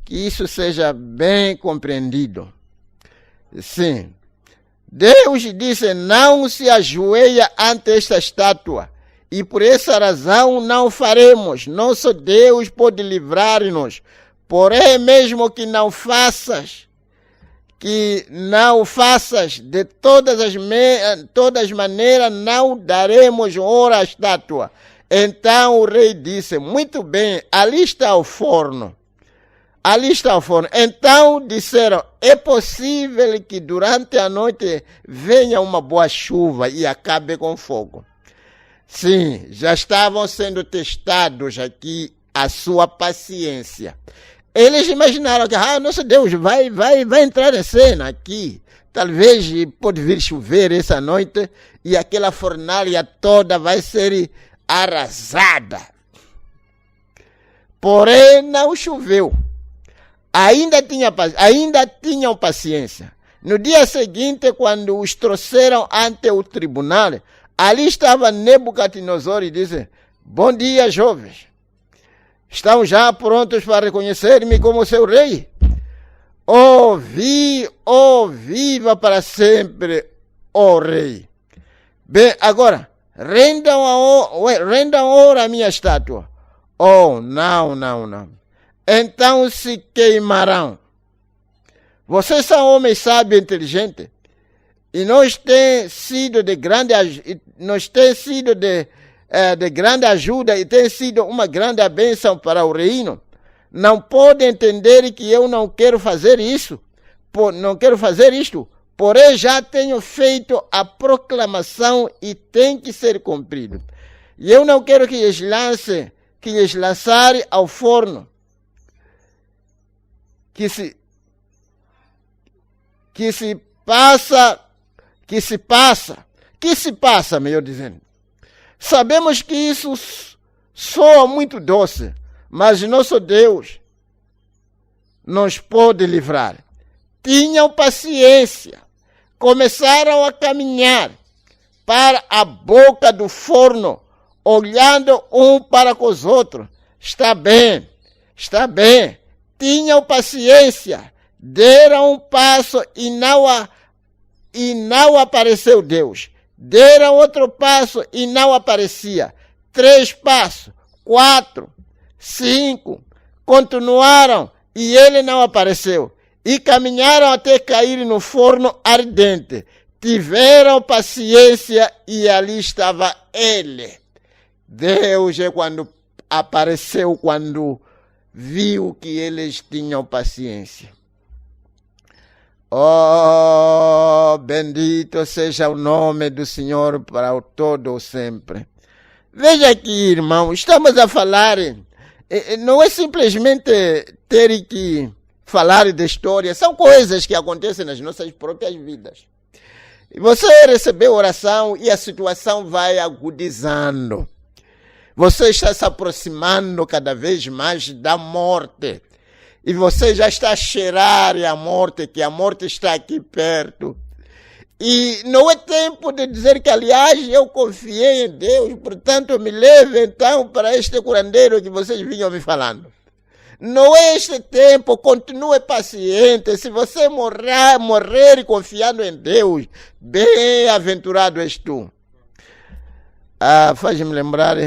Que isso seja bem compreendido. Sim. Deus disse, não se ajoelha ante esta estátua. E por essa razão não faremos. Nosso Deus pode livrar-nos. Porém, mesmo que não faças, de todas as maneiras, não daremos honra à estátua. Então o rei disse, muito bem, ali está o forno. Ali está o forno. Então disseram, é possível que durante a noite venha uma boa chuva e acabe com fogo. Sim, já estavam sendo testados aqui a sua paciência. Eles imaginaram que, nosso Deus vai entrar em cena aqui. Talvez pode vir chover essa noite e aquela fornalha toda vai ser arrasada. Porém, não choveu. Ainda tinham paciência. No dia seguinte, quando os trouxeram ante o tribunal, ali estava Nebuchadnezzar e disse, bom dia, jovens. Estão já prontos para reconhecer-me como seu rei? Oh, viva para sempre, oh rei. Bem, agora, rendam honra à minha estátua. Oh, não. Então se queimarão. Vocês são homens sábios e inteligentes. E nós tem sido de grande ajuda e tem sido uma grande bênção para o reino. Não podem entender que eu não quero fazer isso. Não quero fazer isto. Porém, já tenho feito a proclamação e tem que ser cumprido. E eu não quero que lhes lançarem ao forno. Que se passa, melhor dizendo. Sabemos que isso soa muito doce, mas nosso Deus nos pode livrar. Tinham paciência, começaram a caminhar para a boca do forno, olhando um para os outros. Está bem. Tinham paciência, deram um passo e não apareceu Deus. Deram outro passo e não aparecia. 3 passos, 4, 5, continuaram e ele não apareceu. E caminharam até cair no forno ardente. Tiveram paciência e ali estava ele. Deus é quando apareceu, quando viu que eles tinham paciência. Oh, bendito seja o nome do Senhor para o todo ou sempre. Veja aqui, irmão, estamos a falar, não é simplesmente ter que falar de história, são coisas que acontecem nas nossas próprias vidas. E você recebeu oração e a situação vai agudizando. Você está se aproximando cada vez mais da morte. E você já está a cheirar a morte, que a morte está aqui perto. E não é tempo de dizer que, aliás, eu confiei em Deus, portanto me leve então para este curandeiro que vocês vinham me falando. Não é este tempo, continue paciente. Se você morrer confiando em Deus, bem-aventurado és tu. Faz-me lembrar,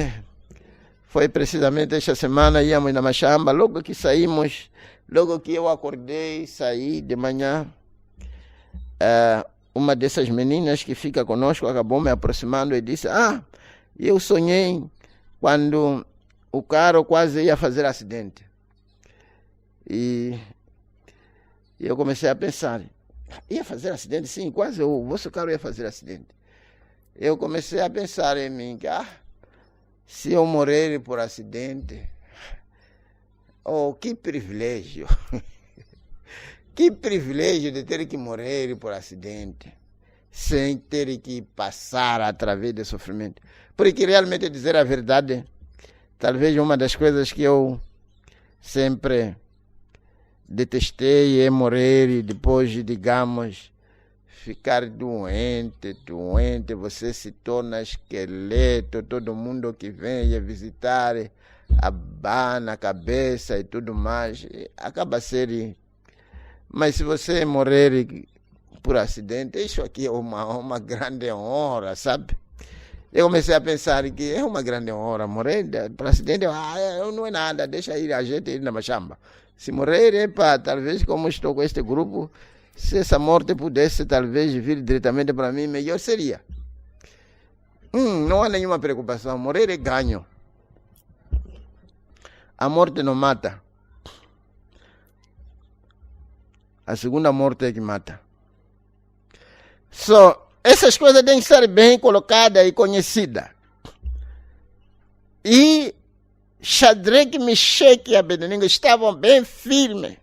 foi precisamente esta semana, íamos na Machamba, logo que saímos, logo que eu acordei, saí de manhã, uma dessas meninas que fica conosco acabou me aproximando e disse, eu sonhei quando o carro quase ia fazer acidente. E eu comecei a pensar, ia fazer acidente? Sim, quase o vosso carro ia fazer acidente. Eu comecei a pensar em mim, que se eu morrer por acidente, que privilégio. Que privilégio de ter que morrer por acidente, sem ter que passar através de sofrimento. Porque realmente, dizer a verdade, talvez uma das coisas que eu sempre detestei é morrer e depois, digamos, ficar doente, você se torna esqueleto, todo mundo que vem visitar abana a cabeça e tudo mais, acaba sendo. Mas se você morrer por acidente, isso aqui é uma grande honra, sabe? Eu comecei a pensar que é uma grande honra morrer por acidente, não é nada, deixa ir a gente ir na Machamba. Se morrer, talvez como estou com este grupo, se essa morte pudesse talvez vir diretamente para mim, melhor seria. Não há nenhuma preocupação, morrer é ganho. A morte não mata. A segunda morte é que mata. Essas coisas têm que ser bem colocadas e conhecidas. E Shadraque, Mecheque e Abednego estavam bem firmes.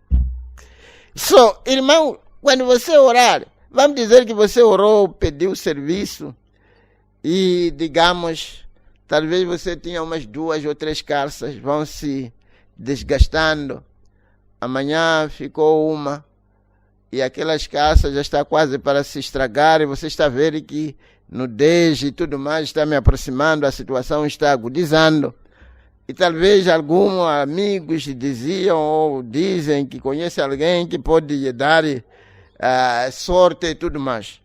Irmão, quando você orar, vamos dizer que você orou, pediu serviço e, digamos, talvez você tinha umas 2 ou 3 calças, vão se desgastando. Amanhã ficou uma e aquelas calças já está quase para se estragar e você está vendo que nudez e tudo mais está me aproximando, a situação está agudizando. E talvez alguns amigos diziam ou dizem que conhece alguém que pode lhe dar sorte e tudo mais.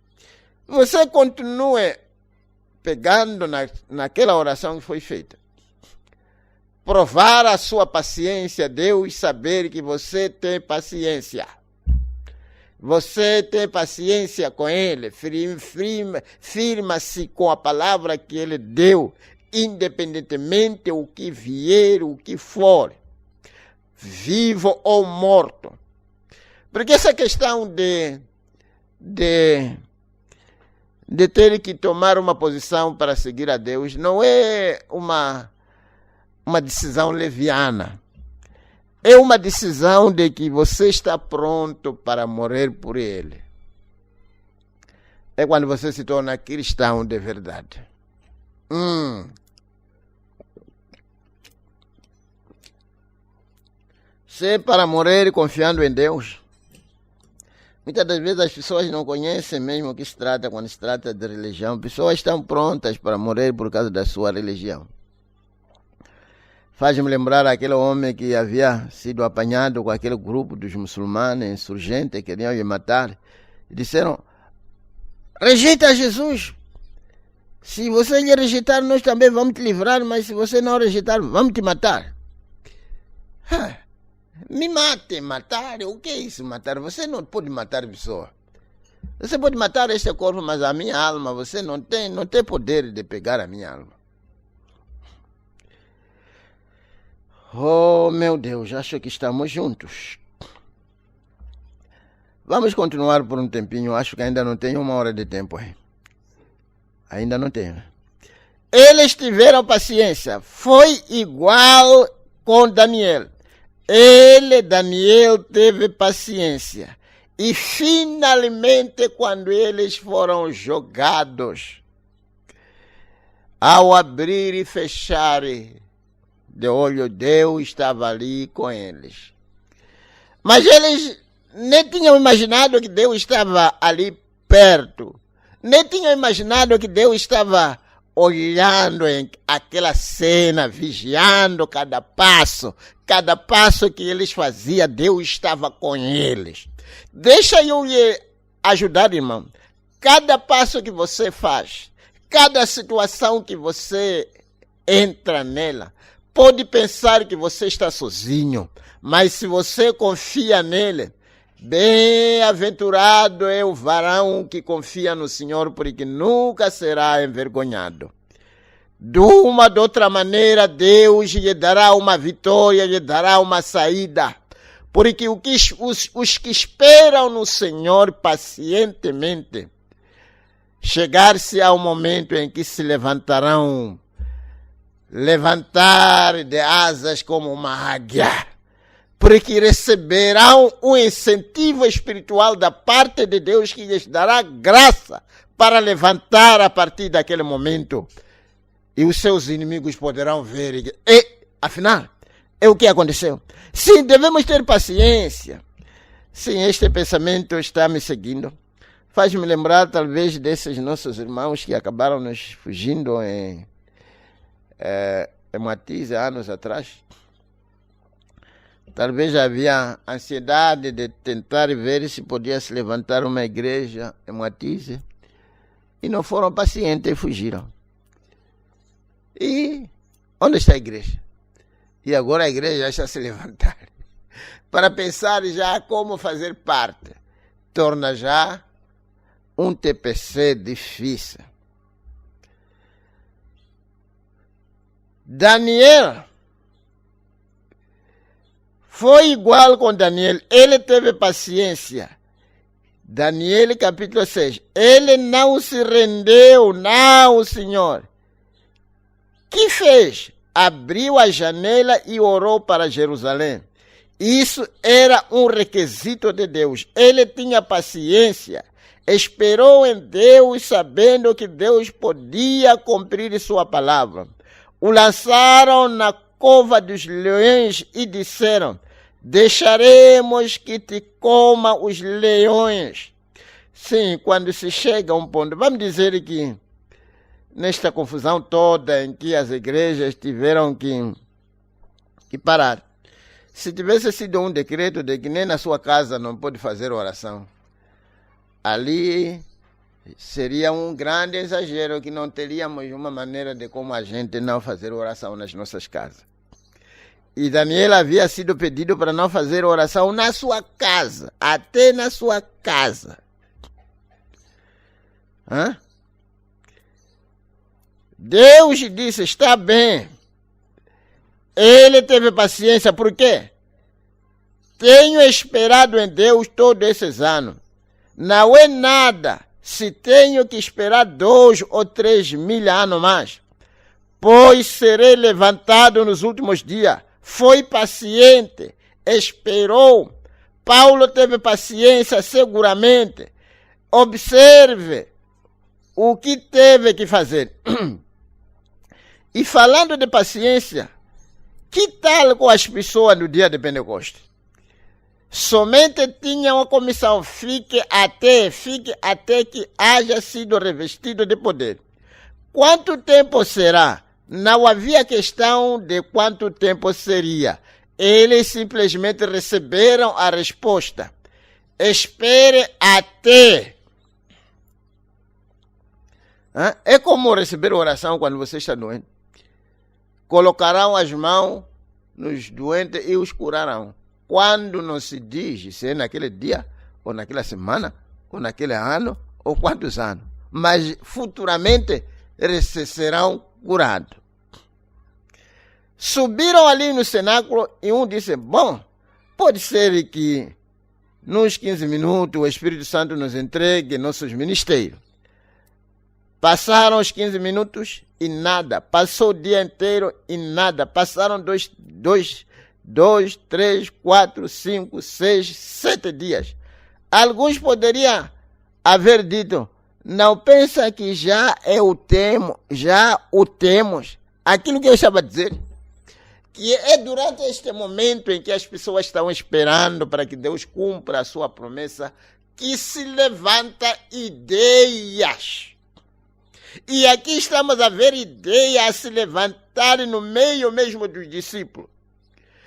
Você continue pegando naquela oração que foi feita. Provar a sua paciência, Deus saber que você tem paciência. Você tem paciência com Ele, firma-se com a palavra que Ele deu, independentemente o que vier, o que for, vivo ou morto. Porque essa questão de ter que tomar uma posição para seguir a Deus não é uma decisão leviana. É uma decisão de que você está pronto para morrer por Ele. É quando você se torna cristão de verdade. Se é para morrer confiando em Deus. Muitas das vezes as pessoas não conhecem mesmo o que se trata quando se trata de religião. Pessoas estão prontas para morrer por causa da sua religião. Faz-me lembrar aquele homem que havia sido apanhado com aquele grupo dos muçulmanos insurgentes que queriam lhe matar. E disseram, rejeita Jesus. Se você lhe rejeitar, nós também vamos te livrar, mas se você não rejeitar, vamos te matar. Me mate, matar? O que é isso, matar? Você não pode matar pessoa. Você pode matar este corpo, mas a minha alma, você não tem poder de pegar a minha alma. Oh, meu Deus, acho que estamos juntos. Vamos continuar por um tempinho. Acho que ainda não tenho 1 hora de tempo. Ainda não tenho. Eles tiveram paciência. Foi igual com Daniel. Daniel, teve paciência. E finalmente, quando eles foram jogados, ao abrir e fechar de olho, Deus estava ali com eles. Mas eles nem tinham imaginado que Deus estava ali perto. Nem tinham imaginado que Deus estava olhando em aquela cena, vigiando cada passo que eles faziam, Deus estava com eles. Deixa eu lhe ajudar, irmão. Cada passo que você faz, cada situação que você entra nela, pode pensar que você está sozinho, mas se você confia nele, bem-aventurado é o varão que confia no Senhor, porque nunca será envergonhado. De uma ou de outra maneira, Deus lhe dará uma vitória, lhe dará uma saída. Porque os que esperam no Senhor pacientemente, chegar-se ao momento em que se levantar de asas como uma águia, porque receberão um incentivo espiritual da parte de Deus que lhes dará graça para levantar a partir daquele momento. E os seus inimigos poderão ver. Afinal, é o que aconteceu. Sim, devemos ter paciência. Sim, este pensamento está me seguindo. Faz-me lembrar, talvez, desses nossos irmãos que acabaram nos fugindo em Matize, anos atrás. Talvez havia ansiedade de tentar ver se podia se levantar uma igreja em Matize. E não foram pacientes e fugiram. E onde está a igreja? E agora a igreja já está se levantar. Para pensar já como fazer parte. Torna já um TPC difícil. Daniel foi igual com Daniel. Ele teve paciência. Daniel capítulo 6. Ele não se rendeu, não, Senhor. Que fez? Abriu a janela e orou para Jerusalém. Isso era um requisito de Deus. Ele tinha paciência, esperou em Deus, sabendo que Deus podia cumprir sua palavra. O lançaram na cova dos leões e disseram: deixaremos que te coma os leões. Sim, quando se chega a um ponto, vamos dizer que nesta confusão toda em que as igrejas tiveram que parar. Se tivesse sido um decreto de que nem na sua casa não pode fazer oração, ali seria um grande exagero que não teríamos uma maneira de como a gente não fazer oração nas nossas casas. E Daniel havia sido pedido para não fazer oração na sua casa, até na sua casa. Deus disse: está bem. Ele teve paciência, por quê? Tenho esperado em Deus todos esses anos. Não é nada se tenho que esperar 2 ou 3 mil anos mais, pois serei levantado nos últimos dias. Foi paciente, esperou. Paulo teve paciência seguramente. Observe o que teve que fazer. E falando de paciência, que tal com as pessoas no dia de Pentecostes? Somente tinham uma comissão, fique até que haja sido revestido de poder. Quanto tempo será? Não havia questão de quanto tempo seria. Eles simplesmente receberam a resposta: espere até. É como receber oração quando você está doente. Colocarão as mãos nos doentes e os curarão. Quando não se diz se é naquele dia, ou naquela semana, ou naquele ano, ou quantos anos. Mas futuramente serão curados. Subiram ali no cenáculo e um disse, bom, pode ser que nos 15 minutos o Espírito Santo nos entregue nossos ministérios. Passaram os 15 minutos e nada. Passou o dia inteiro e nada. Passaram 2, 3, 4, 5, 6, 7 dias. Alguns poderiam haver dito, não pensa que já o temos. Aquilo que eu estava a dizer, que é durante este momento em que as pessoas estão esperando para que Deus cumpra a sua promessa, que se levanta ideias. E aqui estamos a ver ideias a se levantarem no meio mesmo dos discípulos.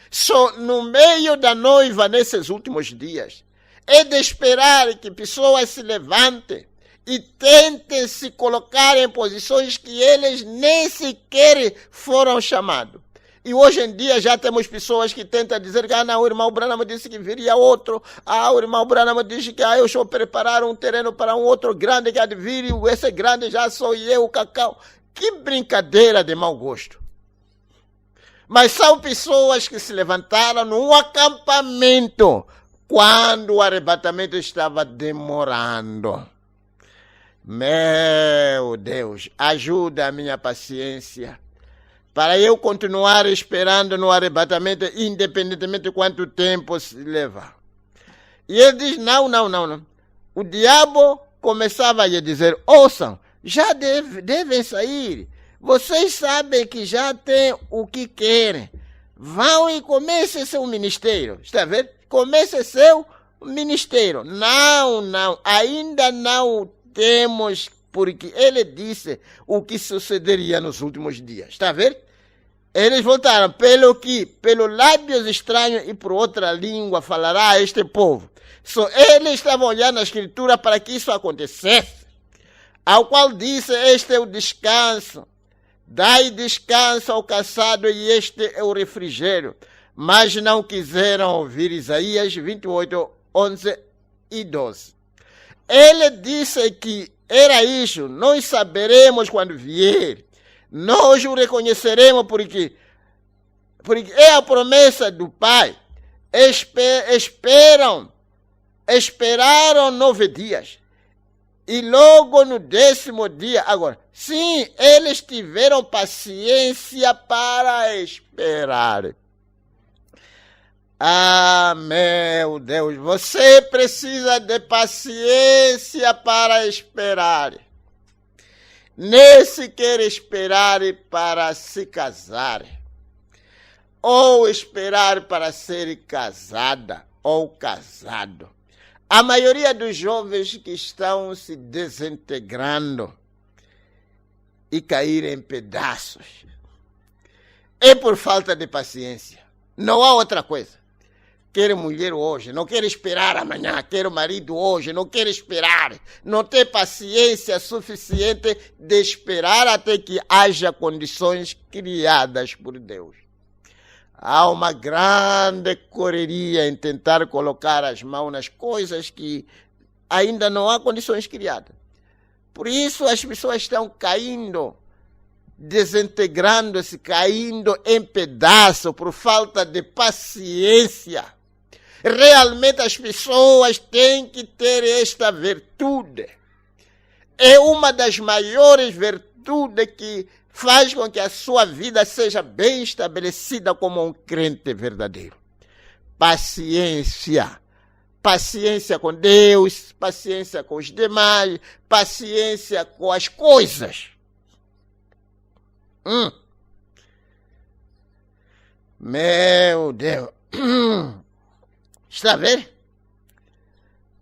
Só no meio da noiva nesses últimos dias. É de esperar que pessoas se levantem e tentem se colocar em posições que eles nem sequer foram chamados. E hoje em dia já temos pessoas que tentam dizer que não, o irmão Branham disse que viria outro. O irmão Branham disse que eu estou preparando um terreno para um outro grande que há de vir, e esse grande já sou eu, o Cacau. Que brincadeira de mau gosto. Mas são pessoas que se levantaram num acampamento quando o arrebatamento estava demorando. Meu Deus, ajuda a minha paciência para eu continuar esperando no arrebatamento, independentemente de quanto tempo se leva. E ele diz, não. O diabo começava a dizer, ouçam, já devem sair. Vocês sabem que já têm o que querem. Vão e comecem seu ministério. Está vendo? Comece seu ministério. Não, ainda não temos, porque ele disse o que sucederia nos últimos dias. Está vendo? Eles voltaram, pelo lábios estranhos e por outra língua falará a este povo. Só eles estavam olhando a Escritura para que isso acontecesse. Ao qual disse, este é o descanso. Dai descanso ao cansado e este é o refrigério. Mas não quiseram ouvir Isaías 28, 11 e 12. Ele disse que era isso, nós saberemos quando vier. Nós o reconheceremos porque é a promessa do Pai. Esperaram 9 dias. E logo no 10º dia, agora, sim, eles tiveram paciência para esperar. Meu Deus, você precisa de paciência para esperar. Nem se quer esperar para se casar, ou esperar para ser casada ou casado. A maioria dos jovens que estão se desintegrando e cair em pedaços é por falta de paciência. Não há outra coisa. Quero mulher hoje, não quero esperar amanhã, quero marido hoje, não quero esperar. Não tem paciência suficiente de esperar até que haja condições criadas por Deus. Há uma grande correria em tentar colocar as mãos nas coisas que ainda não há condições criadas. Por isso as pessoas estão caindo, desintegrando-se, caindo em pedaços por falta de paciência. Realmente as pessoas têm que ter esta virtude. É uma das maiores virtudes que faz com que a sua vida seja bem estabelecida como um crente verdadeiro. Paciência. Paciência com Deus, paciência com os demais, paciência com as coisas. Meu Deus. Está vendo?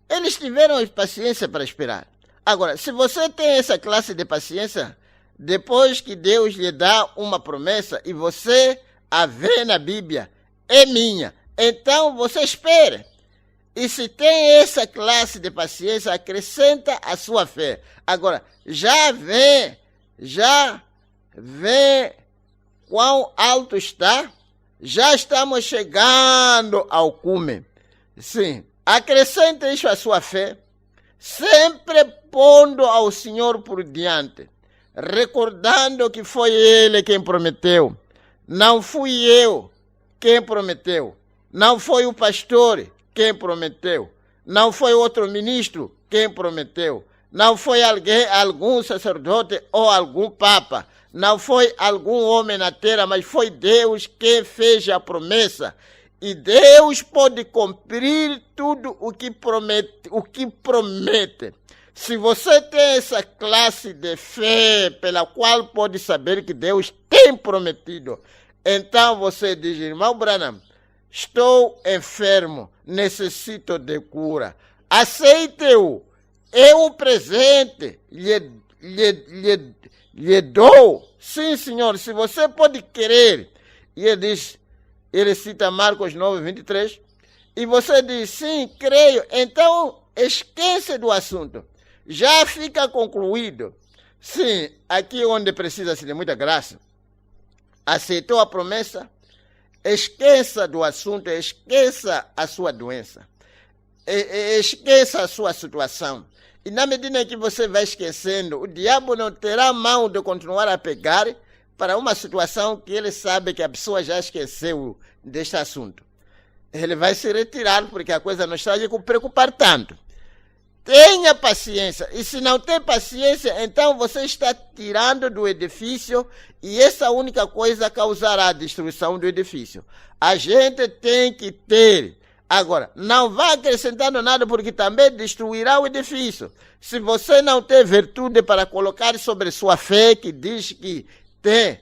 Eles tiveram paciência para esperar. Agora, se você tem essa classe de paciência, depois que Deus lhe dá uma promessa e você a vê na Bíblia, é minha, então você espere. E se tem essa classe de paciência, acrescenta a sua fé. Agora, já vê quão alto está? Já estamos chegando ao cume. Sim, acrescente isso à sua fé, sempre pondo ao Senhor por diante, recordando que foi Ele quem prometeu. Não fui eu quem prometeu. Não foi o pastor quem prometeu. Não foi outro ministro quem prometeu. Não foi algum sacerdote ou algum papa. Não foi algum homem na terra, mas foi Deus quem fez a promessa. E Deus pode cumprir tudo o que promete. Se você tem essa classe de fé pela qual pode saber que Deus tem prometido, então você diz, irmão Branham, estou enfermo, necessito de cura. Aceite-o. É um presente, lhe dou. Sim, senhor, se você pode querer. E ele cita Marcos 9, 23. E você diz, sim, creio. Então, esquece do assunto. Já fica concluído. Sim, aqui onde precisa-se de muita graça. Aceitou a promessa? Esqueça do assunto, esqueça a sua doença. Esqueça a sua situação. E na medida que você vai esquecendo, o diabo não terá mão de continuar a pegar para uma situação que ele sabe que a pessoa já esqueceu deste assunto. Ele vai se retirar porque a coisa não está de preocupar tanto. Tenha paciência. E se não tem paciência, então você está tirando do edifício e essa única coisa causará a destruição do edifício. A gente tem que ter. Agora, não vá acrescentando nada porque também destruirá o edifício. Se você não tem virtude para colocar sobre sua fé, que diz que tem,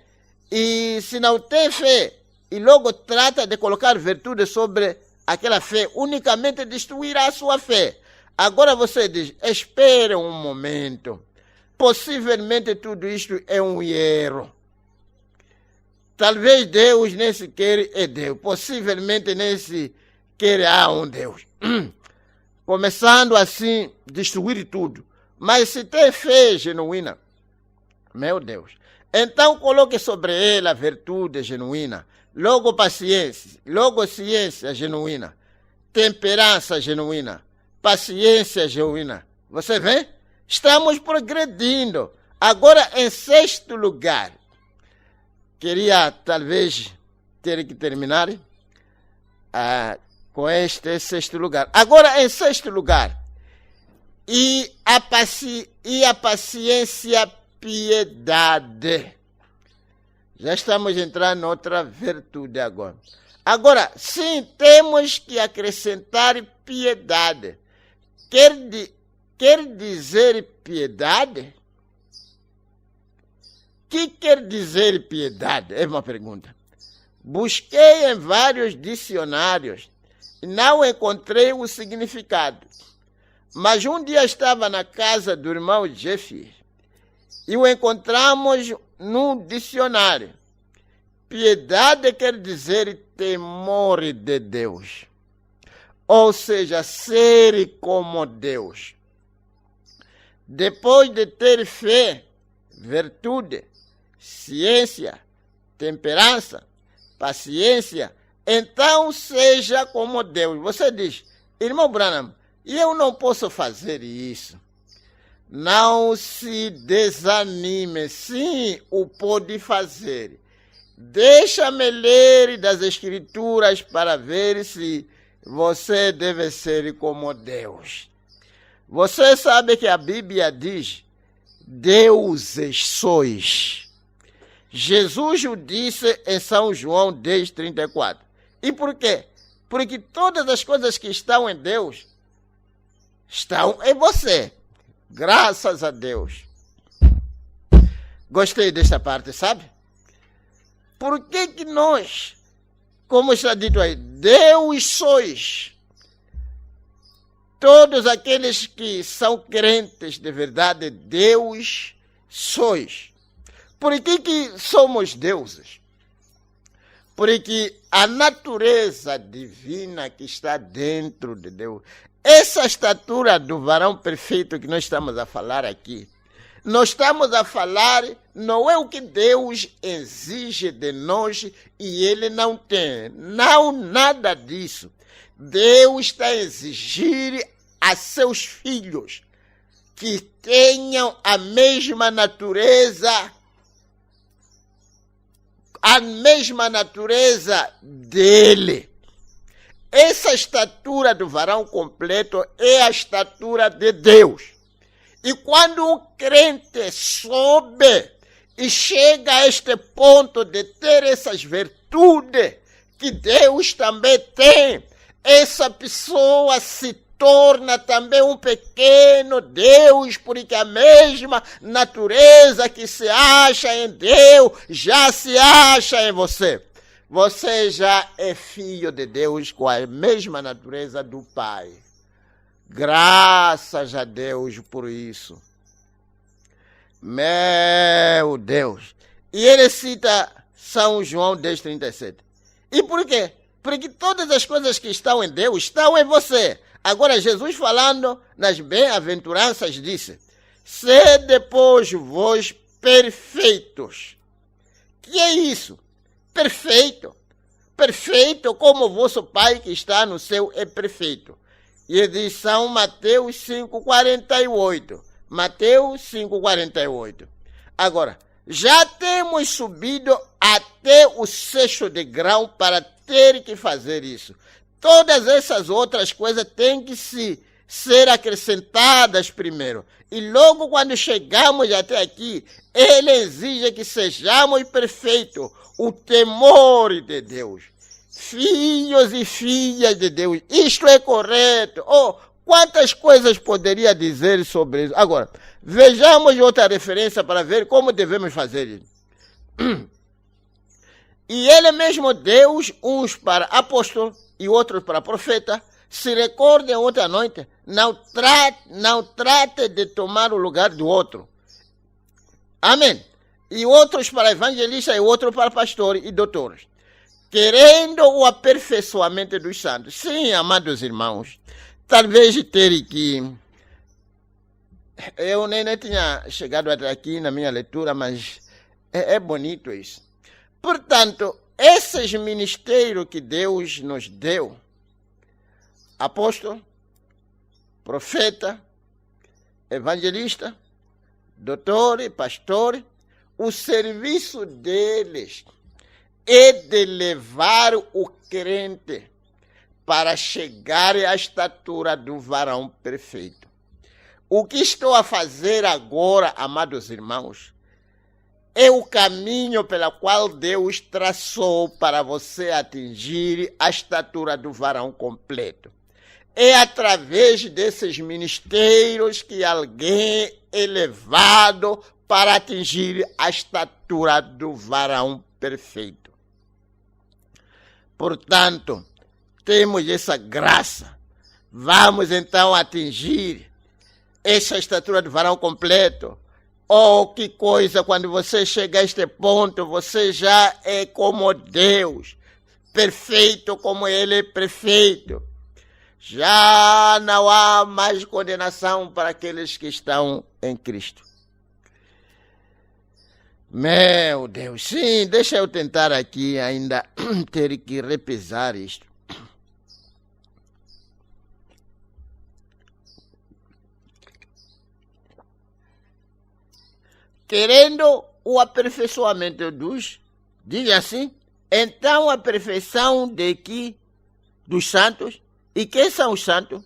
e se não tem fé, e logo trata de colocar virtude sobre aquela fé, unicamente destruirá a sua fé. Agora você diz, espere um momento. Possivelmente tudo isto é um erro. Talvez Deus nem sequer é Deus. Possivelmente nem sequer há um Deus. Começando assim, destruir tudo. Mas se tem fé genuína, meu Deus, então coloque sobre ela virtude genuína. Logo paciência, logo ciência genuína. Temperança genuína. Paciência genuína. Você vê? Estamos progredindo. Agora, em sexto lugar, queria talvez ter que terminar com este sexto lugar. Agora, em sexto lugar, e a paciência, piedade. Já estamos entrando em outra virtude agora. Agora, sim, temos que acrescentar piedade. Quer dizer piedade? O que quer dizer piedade? É uma pergunta. Busquei em vários dicionários e não encontrei o significado. Mas um dia estava na casa do irmão Jeff e o encontramos num dicionário. Piedade quer dizer temor de Deus. Ou seja, ser como Deus. Depois de ter fé, virtude, ciência, temperança, paciência, então seja como Deus. Você diz, irmão Branham, eu não posso fazer isso. Não se desanime, sim, o pode fazer. Deixa-me ler das Escrituras para ver se você deve ser como Deus. Você sabe que a Bíblia diz, deuses sois. Jesus o disse em São João 10:34. E por quê? Porque todas as coisas que estão em Deus estão em você. Graças a Deus. Gostei desta parte, sabe? Por que nós, como está dito aí, Deus sois? Todos aqueles que são crentes de verdade, Deus sois. Por que somos deuses? Porque a natureza divina que está dentro de Deus, essa estatura do varão perfeito que nós estamos a falar aqui, nós estamos a falar, não é o que Deus exige de nós e Ele não tem. Não, nada disso. Deus está a exigir a seus filhos que tenham a mesma natureza a mesma natureza dele. Essa estatura do varão completo é a estatura de Deus. E quando um crente sobe e chega a este ponto de ter essas virtudes que Deus também tem, essa pessoa se torna também um pequeno Deus, porque a mesma natureza que se acha em Deus já se acha em você. Você já é filho de Deus com a mesma natureza do Pai. Graças a Deus por isso. Meu Deus. E ele cita São João 10,37. E por quê? Porque todas as coisas que estão em Deus estão em você. Agora, Jesus falando nas bem-aventuranças disse: sede, pois, vós perfeitos. Que é isso? Perfeito. Perfeito como vosso Pai que está no céu é perfeito. E diz São Mateus 5,48. Mateus 5,48. Agora, já temos subido até o 6º degrau para ter que fazer isso. Todas essas outras coisas têm que ser acrescentadas primeiro. E logo quando chegamos até aqui, ele exige que sejamos perfeitos. O temor de Deus. Filhos e filhas de Deus. Isto é correto. Oh, quantas coisas poderia dizer sobre isso? Agora, vejamos outra referência para ver como devemos fazer isso. E ele mesmo, Deus, uns para apóstolo e outros para profeta, se recordem outra noite, não trate de tomar o lugar do outro. Amém. E outros para evangelistas e outros para pastores e doutores. Querendo o aperfeiçoamento dos santos. Sim, amados irmãos, talvez ter que... Eu nem tinha chegado até aqui na minha leitura, mas é bonito isso. Portanto, esses ministérios que Deus nos deu, apóstolo, profeta, evangelista, doutor e pastor, o serviço deles é de levar o crente para chegar à estatura do varão perfeito. O que estou a fazer agora, amados irmãos, é o caminho pelo qual Deus traçou para você atingir a estatura do varão completo. É através desses ministérios que alguém é levado para atingir a estatura do varão perfeito. Portanto, temos essa graça. Vamos então atingir essa estatura do varão completo. Oh, que coisa, quando você chega a este ponto, você já é como Deus, perfeito como Ele é perfeito. Já não há mais condenação para aqueles que estão em Cristo. Meu Deus, sim, deixa eu tentar aqui ainda ter que repesar isto. Querendo o aperfeiçoamento dos, diz assim, então a perfeição dos santos. E quem são os santos?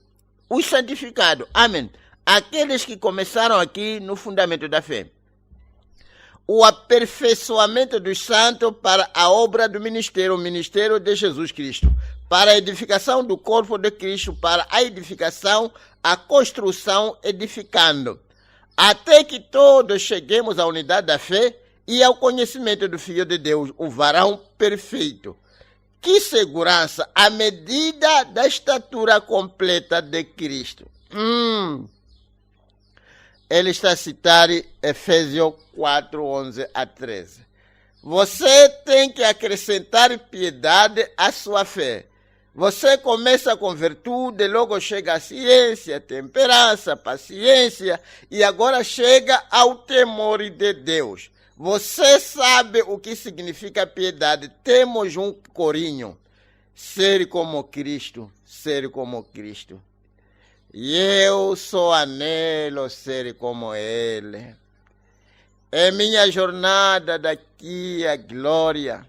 Os santificados. Amém. Aqueles que começaram aqui no fundamento da fé. O aperfeiçoamento dos santos para a obra do ministério, o ministério de Jesus Cristo. Para a edificação do corpo de Cristo, para a edificação, a construção edificando. Até que todos cheguemos à unidade da fé e ao conhecimento do Filho de Deus, o varão perfeito. Que segurança, à medida da estatura completa de Cristo. Ele está a citar Efésios 4, 11 a 13. Você tem que acrescentar piedade à sua fé. Você começa com virtude, logo chega a ciência, temperança, paciência, e agora chega ao temor de Deus. Você sabe o que significa piedade. Temos um corinho. Ser como Cristo, ser como Cristo. E eu só anelo ser como Ele. é minha jornada daqui à glória,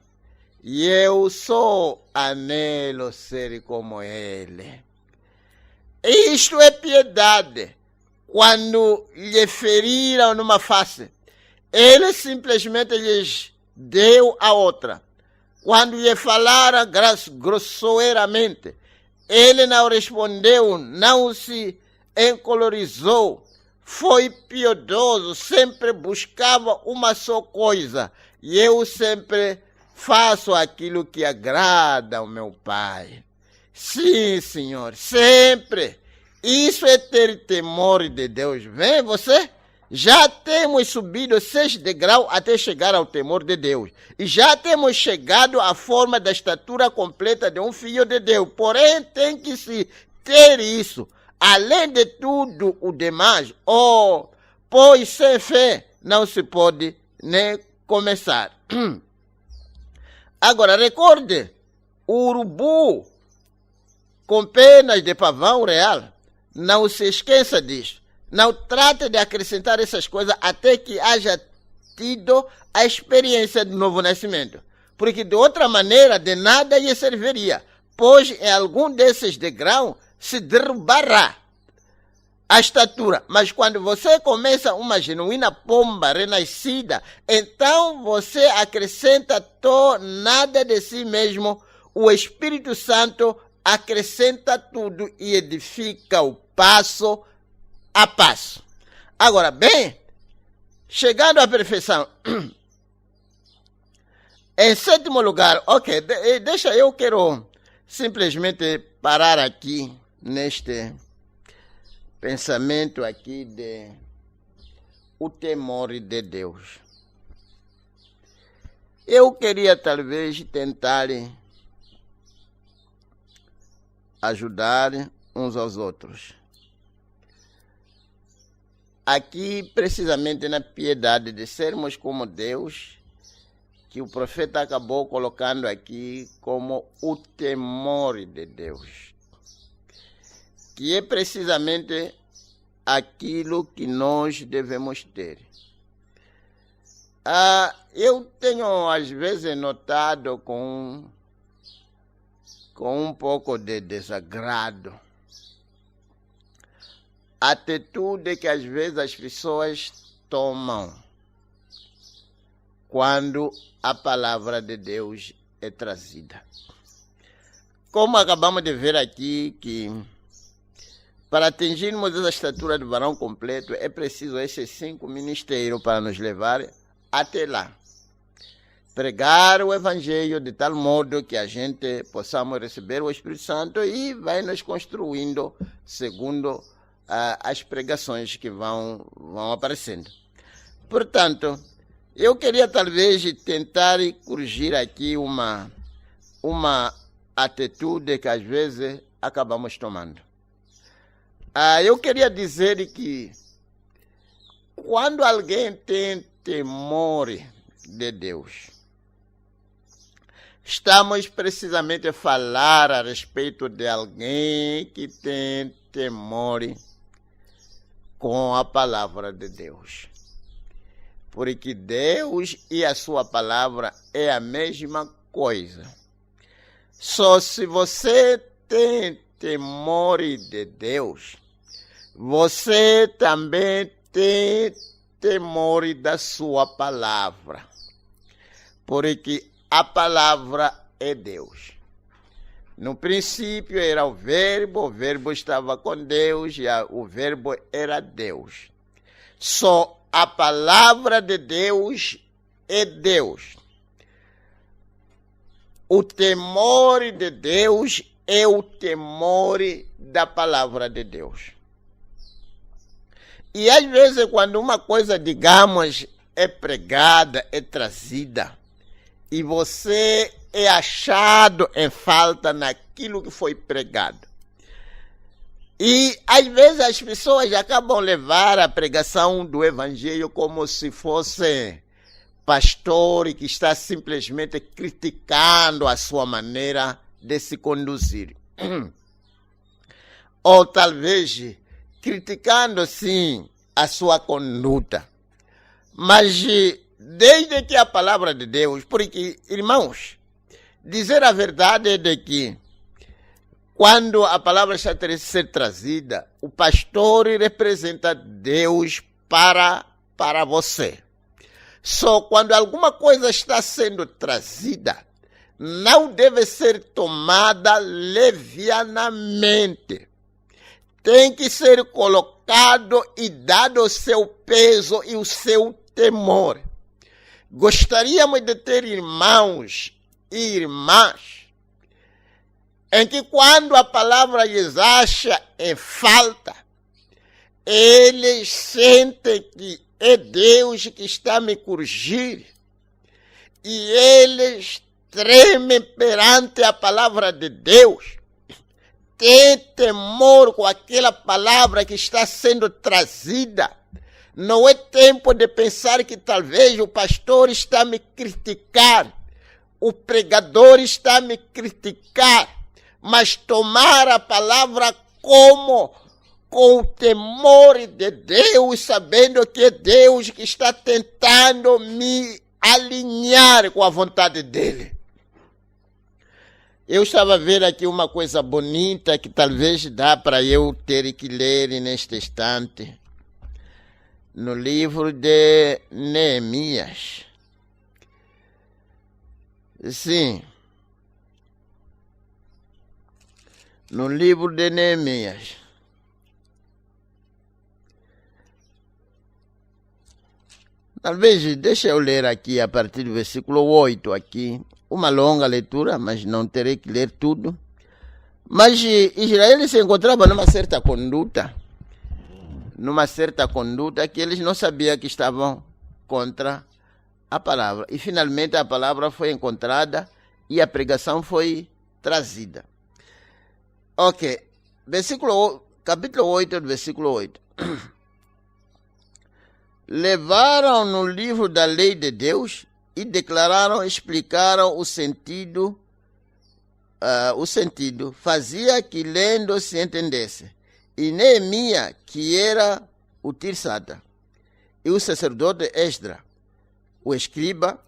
e eu só anelo ser como Ele. Isto é piedade. Quando lhe feriram numa face, Ele simplesmente lhes deu a outra. Quando lhe falaram grosseiramente, Ele não respondeu, não se encolorizou, foi piedoso, sempre buscava uma só coisa. E eu sempre faço aquilo que agrada ao meu Pai. Sim, Senhor, sempre. Isso é ter temor de Deus. Vem você? Já temos subido 6 degraus até chegar ao temor de Deus. E já temos chegado à forma da estatura completa de um filho de Deus. Porém, tem que se ter isso. Além de tudo o demais, pois sem fé não se pode nem começar. Agora, recorde, o urubu com penas de pavão real, não se esqueça disso. Não trate de acrescentar essas coisas até que haja tido a experiência do novo nascimento. Porque de outra maneira, de nada lhe serviria, pois em algum desses degraus se derrubará a estatura. Mas quando você começa uma genuína pomba renascida, então você acrescenta nada de si mesmo. O Espírito Santo acrescenta tudo e edifica o passo a passo. Agora, bem, chegando à perfeição, em 7º lugar, ok, eu quero simplesmente parar aqui neste pensamento aqui de o temor de Deus. Eu queria talvez tentar ajudar uns aos outros. Aqui, precisamente na piedade de sermos como Deus, que o profeta acabou colocando aqui como o temor de Deus, que é precisamente aquilo que nós devemos ter. Eu tenho, às vezes, notado com um pouco de desagrado a atitude que, às vezes, as pessoas tomam quando a palavra de Deus é trazida. Como acabamos de ver aqui, que para atingirmos essa estatura de varão completo, é preciso esses 5 ministérios para nos levar até lá. Pregar o Evangelho de tal modo que a gente possamos receber o Espírito Santo e vai nos construindo segundo as pregações que vão aparecendo. Portanto, eu queria talvez tentar corrigir aqui uma atitude que às vezes acabamos tomando. Eu queria dizer que quando alguém tem temor de Deus, estamos precisamente a falar a respeito de alguém que tem temor com a palavra de Deus. Porque Deus e a sua palavra é a mesma coisa. Só se você tem temor de Deus, você também tem temor da sua palavra. Porque a palavra é Deus. No princípio era o verbo estava com Deus e o verbo era Deus. Só a palavra de Deus é Deus. O temor de Deus é o temor da palavra de Deus. E às vezes quando uma coisa, digamos, é pregada, é trazida, e você é achado em falta naquilo que foi pregado. E às vezes as pessoas acabam levar a pregação do Evangelho como se fosse pastor que está simplesmente criticando a sua maneira de se conduzir. Ou talvez criticando, sim, a sua conduta. Mas desde que a palavra de Deus, porque, irmãos, dizer a verdade é de que quando a palavra está a ser trazida, o pastor representa Deus para você. Só quando alguma coisa está sendo trazida, não deve ser tomada levianamente. Tem que ser colocado e dado o seu peso e o seu temor. Gostaríamos de ter irmãos e irmãs em que quando a palavra lhes acha em falta, eles sentem que é Deus que está a me corrigir e eles tremem perante a palavra de Deus, têm temor com aquela palavra que está sendo trazida. Não é tempo de pensar que talvez o pastor está a me criticar, o pregador está a me criticar, mas tomar a palavra com o temor de Deus, sabendo que é Deus que está tentando me alinhar com a vontade dele. Eu estava a ver aqui uma coisa bonita que talvez dá para eu ter que ler neste instante. No livro de Neemias. Sim. No livro de Neemias. Talvez, deixa eu ler aqui a partir do versículo 8 aqui. Uma longa leitura, mas não terei que ler tudo. Mas Israel se encontrava numa certa conduta que eles não sabiam que estavam contra a palavra. E finalmente a palavra foi encontrada e a pregação foi trazida. Ok, capítulo 8, versículo 8. Levaram no livro da lei de Deus e explicaram o sentido, fazia que lendo se entendesse. E Neemias, que era o Tirsata, e o sacerdote Esdra, o escriba,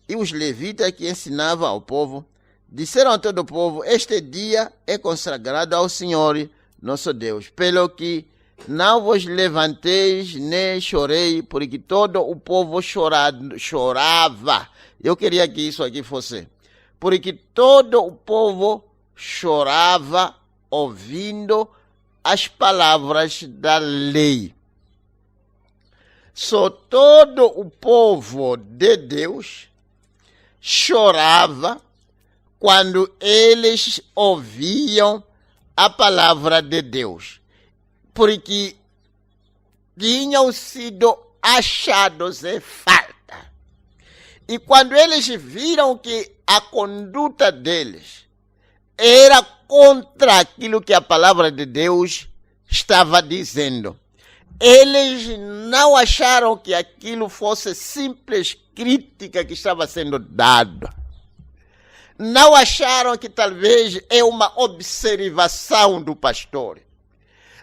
e os levitas que ensinavam ao povo, disseram a todo o povo: este dia é consagrado ao Senhor, nosso Deus, pelo que não vos levanteis nem chorei, porque todo o povo chorava. Eu queria que isso aqui fosse. Porque todo o povo chorava ouvindo as palavras da lei. Só todo o povo de Deus chorava quando eles ouviam a palavra de Deus, porque tinham sido achados em falta. E quando eles viram que a conduta deles era contra aquilo que a palavra de Deus estava dizendo, eles não acharam que aquilo fosse simples crítica que estava sendo dada. Não acharam que talvez é uma observação do pastor.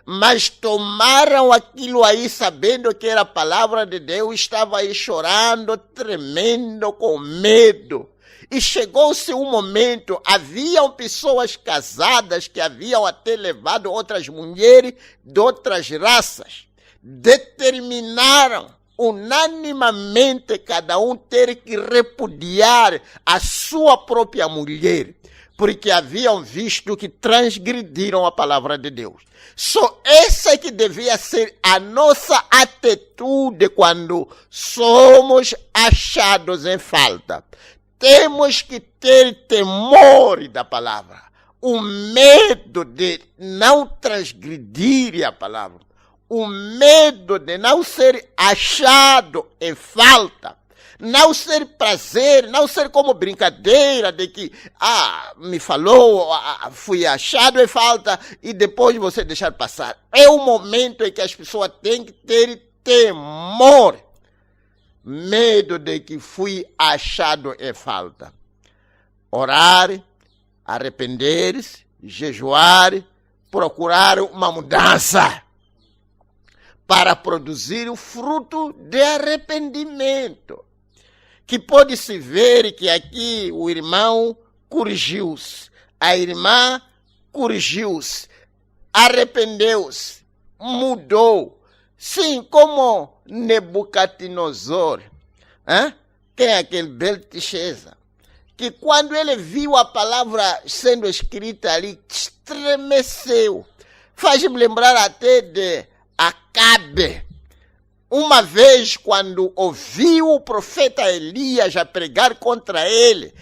Mas tomaram aquilo aí, sabendo que era a palavra de Deus, estava aí chorando, tremendo, com medo. E chegou-se um momento, haviam pessoas casadas que haviam até levado outras mulheres de outras raças. Determinaram unanimamente cada um ter que repudiar a sua própria mulher, porque haviam visto que transgrediram a palavra de Deus. Só essa que devia ser a nossa atitude quando somos achados em falta. Temos que ter temor da palavra, o medo de não transgredir a palavra, o medo de não ser achado em falta, não ser prazer, não ser como brincadeira de que, me falou, fui achado em falta e depois você deixar passar. É o momento em que as pessoas têm que ter temor, medo de que fui achado em falta. Orar, arrepender-se, jejuar, procurar uma mudança. para produzir o fruto de arrependimento. Que pode-se ver que aqui o irmão corrigiu-se, a irmã corrigiu-se, arrependeu-se, mudou. Sim, como Nebuchadnezzar, tem aquele Belteshazzar, que quando ele viu a palavra sendo escrita ali, estremeceu. Faz-me lembrar até de Acabe. Uma vez, quando ouviu o profeta Elias a pregar contra ele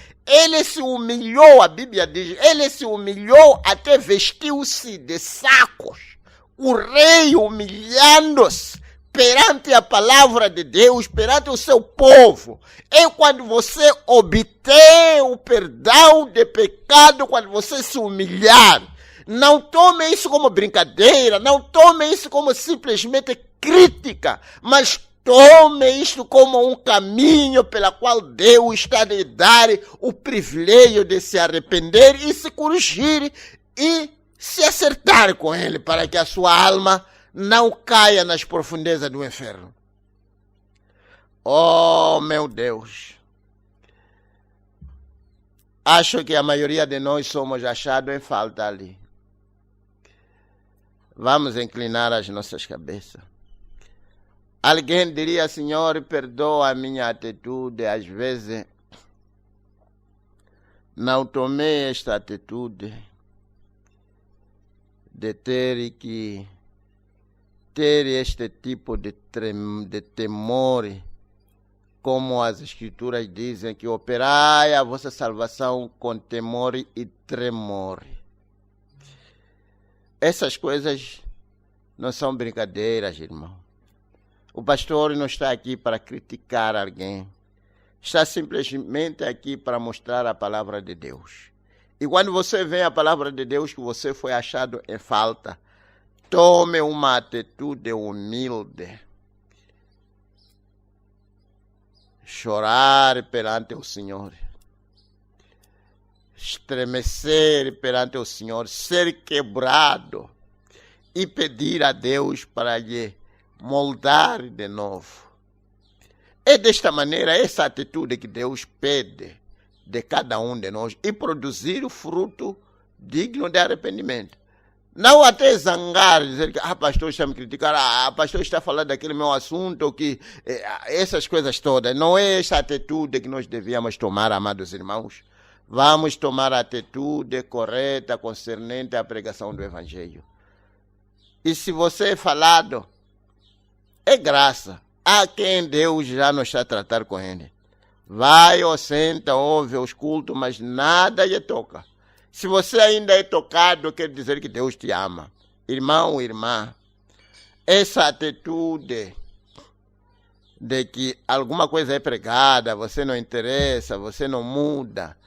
se humilhou, a Bíblia diz, ele se humilhou até vestiu-se de sacos. O rei humilhando-se perante a palavra de Deus, perante o seu povo. É quando você obter o perdão de pecado, quando você se humilhar. Não tome isso como brincadeira, não tome isso como simplesmente crítica, mas tome isto como um caminho pela qual Deus está a lhe dar o privilégio de se arrepender e se corrigir e se acertar com ele, para que a sua alma não caia nas profundezas do inferno. Oh, meu Deus! Acho que a maioria de nós somos achados em falta ali. Vamos inclinar as nossas cabeças. Alguém diria, Senhor, perdoa a minha atitude. Às vezes, não tomei esta atitude de ter este tipo de temor, como as Escrituras dizem, que operai a vossa salvação com temor e tremor. Essas coisas não são brincadeiras, irmão. O pastor não está aqui para criticar alguém. Está simplesmente aqui para mostrar a palavra de Deus. E quando você vê a palavra de Deus que você foi achado em falta, tome uma atitude humilde. Chorar perante o Senhor. Estremecer perante o Senhor. Ser quebrado. E pedir a Deus para lhe moldar de novo. É desta maneira, essa atitude que Deus pede de cada um de nós e produzir o fruto digno de arrependimento. Não até zangar, dizer que pastor está me criticando, pastor está falando daquele meu assunto, que essas coisas todas. Não é essa atitude que nós devíamos tomar, amados irmãos. Vamos tomar a atitude correta concernente à pregação do Evangelho. E se você é falado, é graça. Há quem Deus já não está a tratar com ele. Vai ou senta, ouve os cultos, mas nada lhe toca. Se você ainda é tocado, quer dizer que Deus te ama. Irmão, irmã, essa atitude de que alguma coisa é pregada, você não interessa, você não muda,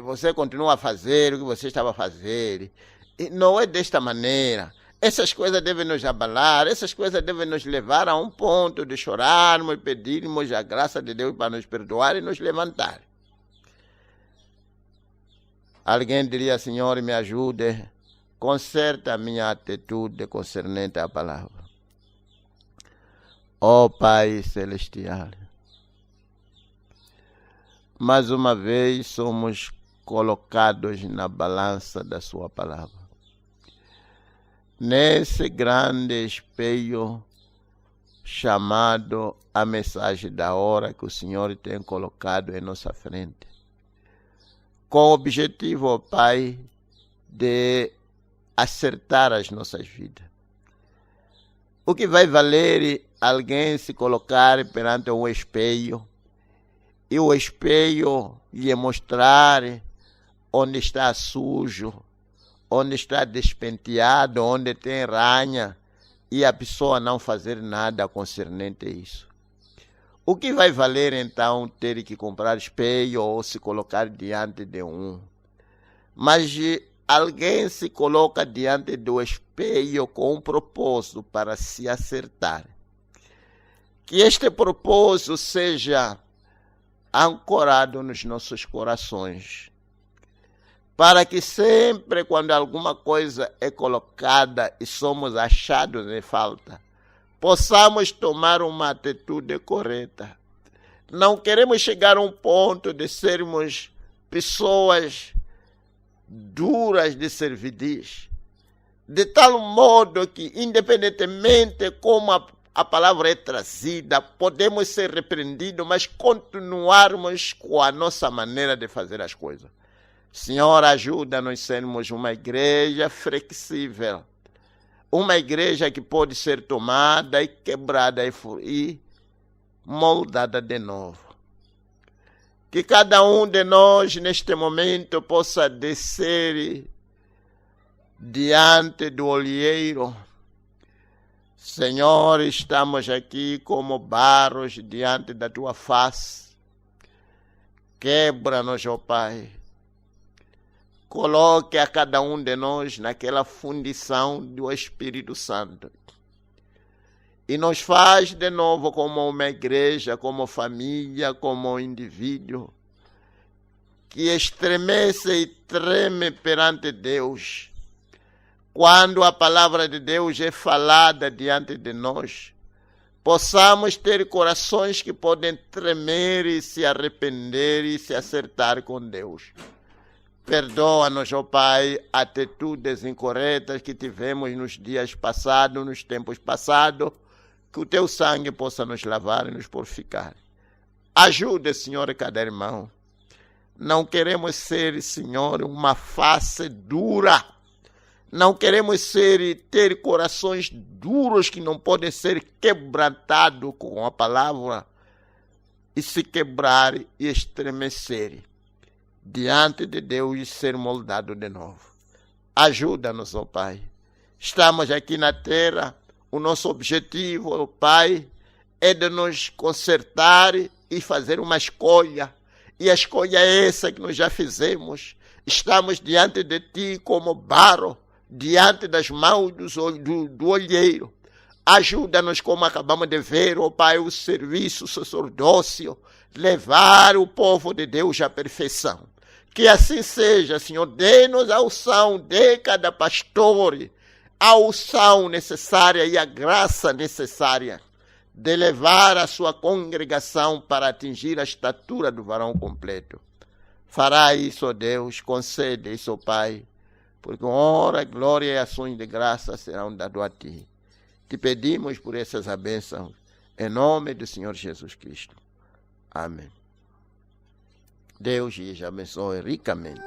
você continua a fazer o que você estava a fazer. E não é desta maneira. Essas coisas devem nos abalar, essas coisas devem nos levar a um ponto de chorarmos e pedirmos a graça de Deus para nos perdoar e nos levantar. Alguém diria, Senhor, me ajude, conserta a minha atitude concernente à palavra. Ó Pai Celestial, mais uma vez somos colocados na balança da sua palavra. Nesse grande espelho chamado a mensagem da hora que o Senhor tem colocado em nossa frente. Com o objetivo, ó Pai, de acertar as nossas vidas. O que vai valer alguém se colocar perante um espelho e o espelho lhe mostrar onde está sujo, onde está despenteado, onde tem ranha, e a pessoa não fazer nada concernente a isso. O que vai valer então ter que comprar espelho ou se colocar diante de um? Mas alguém se coloca diante do espelho com um propósito para se acertar. Que este propósito seja ancorado nos nossos corações, para que sempre quando alguma coisa é colocada e somos achados em falta, possamos tomar uma atitude correta. Não queremos chegar a um ponto de sermos pessoas duras de servidez, de tal modo que, independentemente como a palavra é trazida, podemos ser repreendidos, mas continuarmos com a nossa maneira de fazer as coisas. Senhor, ajuda-nos a sermos uma igreja flexível, uma igreja que pode ser tomada e quebrada e moldada de novo. Que cada um de nós, neste momento, possa descer diante do olheiro. Senhor, estamos aqui como barros diante da tua face. Quebra-nos, ó Pai. Coloque a cada um de nós naquela fundição do Espírito Santo. E nos faz de novo como uma igreja, como família, como indivíduo, que estremece e treme perante Deus. Quando a palavra de Deus é falada diante de nós, possamos ter corações que podem tremer e se arrepender e se acertar com Deus. Perdoa-nos, ó Pai, atitudes incorretas que tivemos nos dias passados, nos tempos passados, que o teu sangue possa nos lavar e nos purificar. Ajude, Senhor, cada irmão. Não queremos ser, Senhor, uma face dura. Não queremos ser e ter corações duros que não podem ser quebrantados com a palavra e se quebrar e estremecer diante de Deus e ser moldado de novo. Ajuda-nos, ó Pai. Estamos aqui na terra. O nosso objetivo, ó Pai, é de nos consertar e fazer uma escolha. E a escolha é essa que nós já fizemos. Estamos diante de Ti como barro, diante das mãos do olheiro. Ajuda-nos, como acabamos de ver, ó Pai, o serviço sacerdócio, levar o povo de Deus à perfeição. Que assim seja, Senhor. Dê-nos a unção de cada pastor, a unção necessária e a graça necessária de levar a sua congregação para atingir a estatura do varão completo. Fará isso, ó Deus, concede isso, ó Pai, porque honra, glória e ações de graça serão dados a Ti. Te pedimos por essas bênçãos, em nome do Senhor Jesus Cristo. Amém. Deus lhes abençoe ricamente.